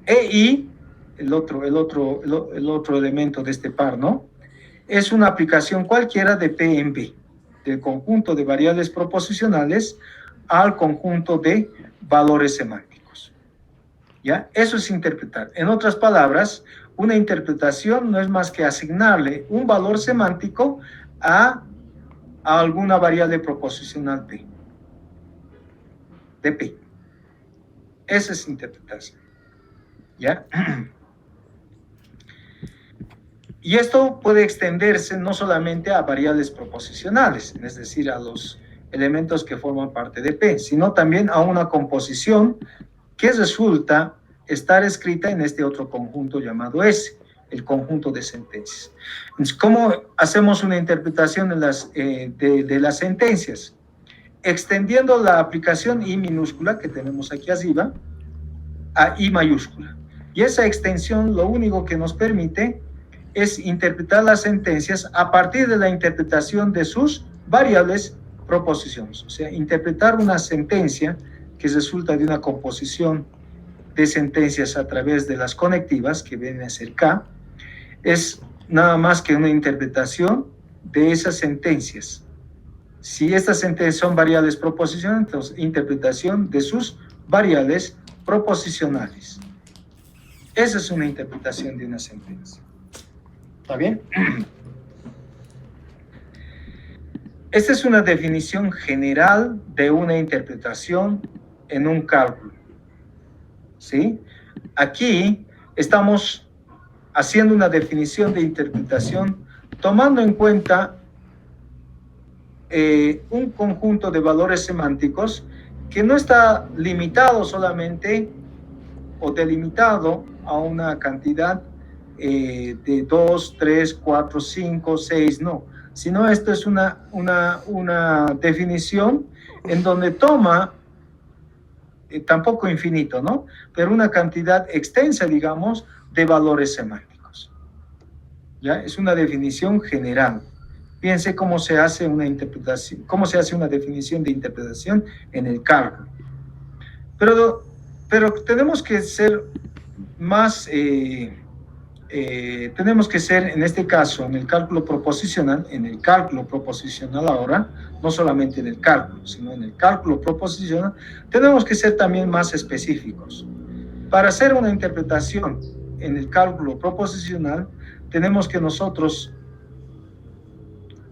e I, el otro elemento de este par, ¿no? Es una aplicación cualquiera de P en B, del conjunto de variables proposicionales al conjunto de valores semánticos, ¿ya? Eso es interpretar. En otras palabras, una interpretación no es más que asignarle un valor semántico a alguna variable proposicional P, de P. Esa es interpretación, ¿ya? Y esto puede extenderse no solamente a variables proposicionales, es decir, a los elementos que forman parte de P, sino también a una composición que resulta estar escrita en este otro conjunto llamado S, el conjunto de sentencias. Entonces, ¿cómo hacemos una interpretación de las sentencias? Extendiendo la aplicación I minúscula que tenemos aquí arriba a I mayúscula. Y esa extensión lo único que nos permite es interpretar las sentencias a partir de la interpretación de sus variables proposiciones. O sea, interpretar una sentencia que resulta de una composición de sentencias a través de las conectivas, que vienen a ser K, es nada más que una interpretación de esas sentencias. Si estas sentencias son variables proposicionales, entonces interpretación de sus variables proposicionales. Esa es una interpretación de una sentencia. ¿Está bien? Esta es una definición general de una interpretación en un cálculo, ¿sí? Aquí estamos haciendo una definición de interpretación tomando en cuenta un conjunto de valores semánticos que no está limitado solamente o delimitado a una cantidad de 2, 3, 4, 5, 6, no, sino esto es una definición en donde toma, tampoco infinito, ¿no? Pero una cantidad extensa, digamos, de valores semánticos. ¿Ya? Es una definición general. Piense cómo se hace una interpretación, cómo se hace una definición de interpretación en el cálculo. Pero tenemos que ser más, tenemos que ser, en este caso, en el cálculo proposicional ahora, no solamente en el cálculo, sino en el cálculo proposicional, tenemos que ser también más específicos. Para hacer una interpretación en el cálculo proposicional, tenemos que nosotros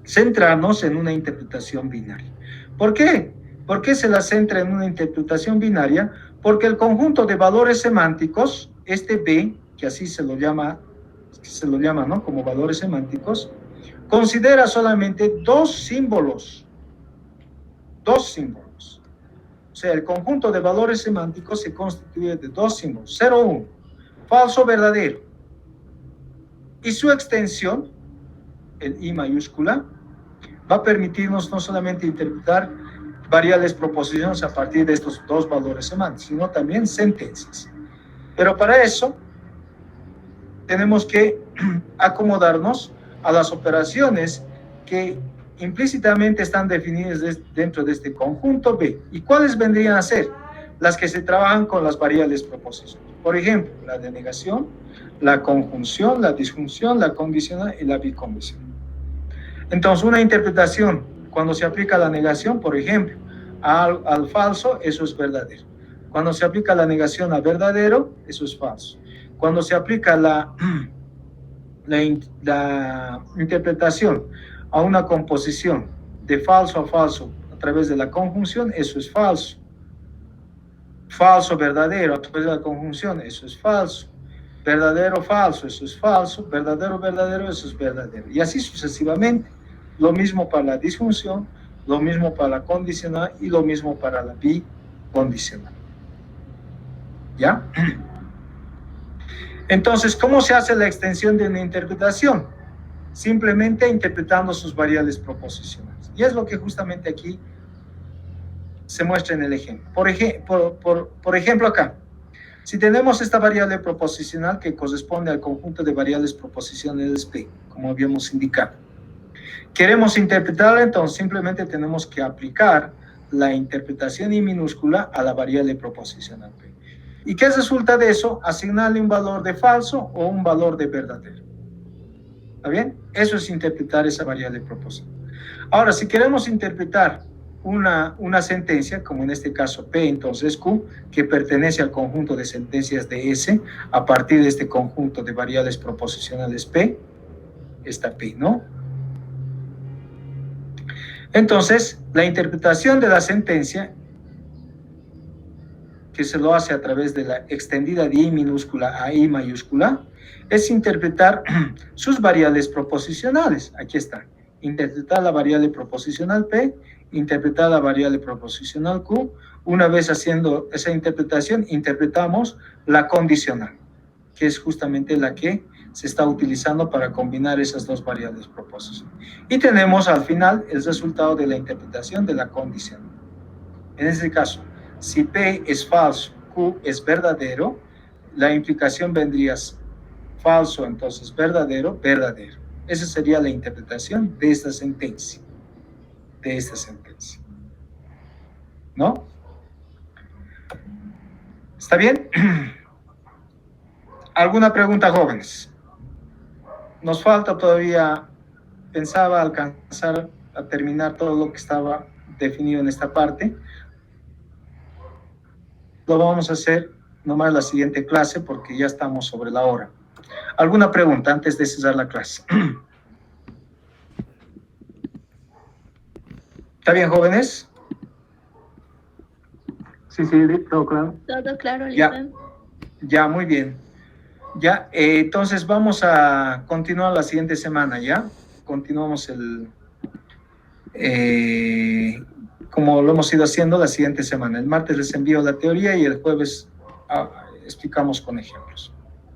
centrarnos en una interpretación binaria. ¿Por qué? ¿Por qué se la centra en una interpretación binaria? Porque el conjunto de valores semánticos, este B, que así se lo llama, ¿no? Como valores semánticos, considera solamente dos símbolos. Dos símbolos. O sea, el conjunto de valores semánticos se constituye de dos símbolos, 0, 1, falso, verdadero. Y su extensión, el I mayúscula, va a permitirnos no solamente interpretar variables proposiciones a partir de estos dos valores semánticos, sino también sentencias. Pero para eso tenemos que acomodarnos a las operaciones que implícitamente están definidas dentro de este conjunto B. ¿Y cuáles vendrían a ser? Las que se trabajan con las variables proposiciones. Por ejemplo, la denegación, la conjunción, la disjunción, la condicional y la bicondicional. Entonces, una interpretación, cuando se aplica la negación, por ejemplo, al falso, eso es verdadero. Cuando se aplica la negación a verdadero, eso es falso. Cuando se aplica la interpretación a una composición de falso a falso a través de la conjunción, eso es falso. Falso, verdadero a través de la conjunción, eso es falso. Verdadero, falso, eso es falso. Verdadero, verdadero, eso es verdadero. Y así sucesivamente. Lo mismo para la disjunción, lo mismo para la condicional y lo mismo para la bicondicional. ¿Ya? Entonces, ¿cómo se hace la extensión de una interpretación? Simplemente interpretando sus variables proposicionales. Y es lo que justamente aquí se muestra en el ejemplo. Por ejemplo, acá, si tenemos esta variable proposicional que corresponde al conjunto de variables proposicionales P, como habíamos indicado, queremos interpretarla, entonces simplemente tenemos que aplicar la interpretación I minúscula a la variable proposicional P. ¿Y qué resulta de eso? Asignarle un valor de falso o un valor de verdadero. ¿Está bien? Eso es interpretar esa variable proposicional. Ahora, si queremos interpretar una sentencia, como en este caso P, entonces Q, que pertenece al conjunto de sentencias de S, a partir de este conjunto de variables proposicionales P, está P, ¿no? Entonces, la interpretación de la sentencia, que se lo hace a través de la extendida de I minúscula a I mayúscula, es interpretar sus variables proposicionales. Aquí está. Interpretar la variable proposicional P, interpretar la variable proposicional Q. Una vez haciendo esa interpretación, interpretamos la condicional, que es justamente la que se está utilizando para combinar esas dos variables proposicionales. Y tenemos al final el resultado de la interpretación de la condicional. En este caso, si P es falso, Q es verdadero, la implicación vendría falso, entonces verdadero, verdadero. Esa sería la interpretación de esta sentencia. ¿No? ¿Está bien? ¿Alguna pregunta, jóvenes? Nos falta todavía, pensaba alcanzar a terminar todo lo que estaba definido en esta parte. Lo vamos a hacer nomás la siguiente clase porque ya estamos sobre la hora. ¿Alguna pregunta antes de cesar la clase? ¿Está bien, jóvenes? Sí, todo claro. Todo claro, Lisa. Ya, muy bien. Ya, entonces vamos a continuar la siguiente semana, ¿ya? Continuamos como lo hemos ido haciendo la siguiente semana. El martes les envío la teoría y el jueves explicamos con ejemplos.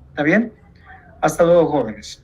¿Está bien? Hasta luego, jóvenes.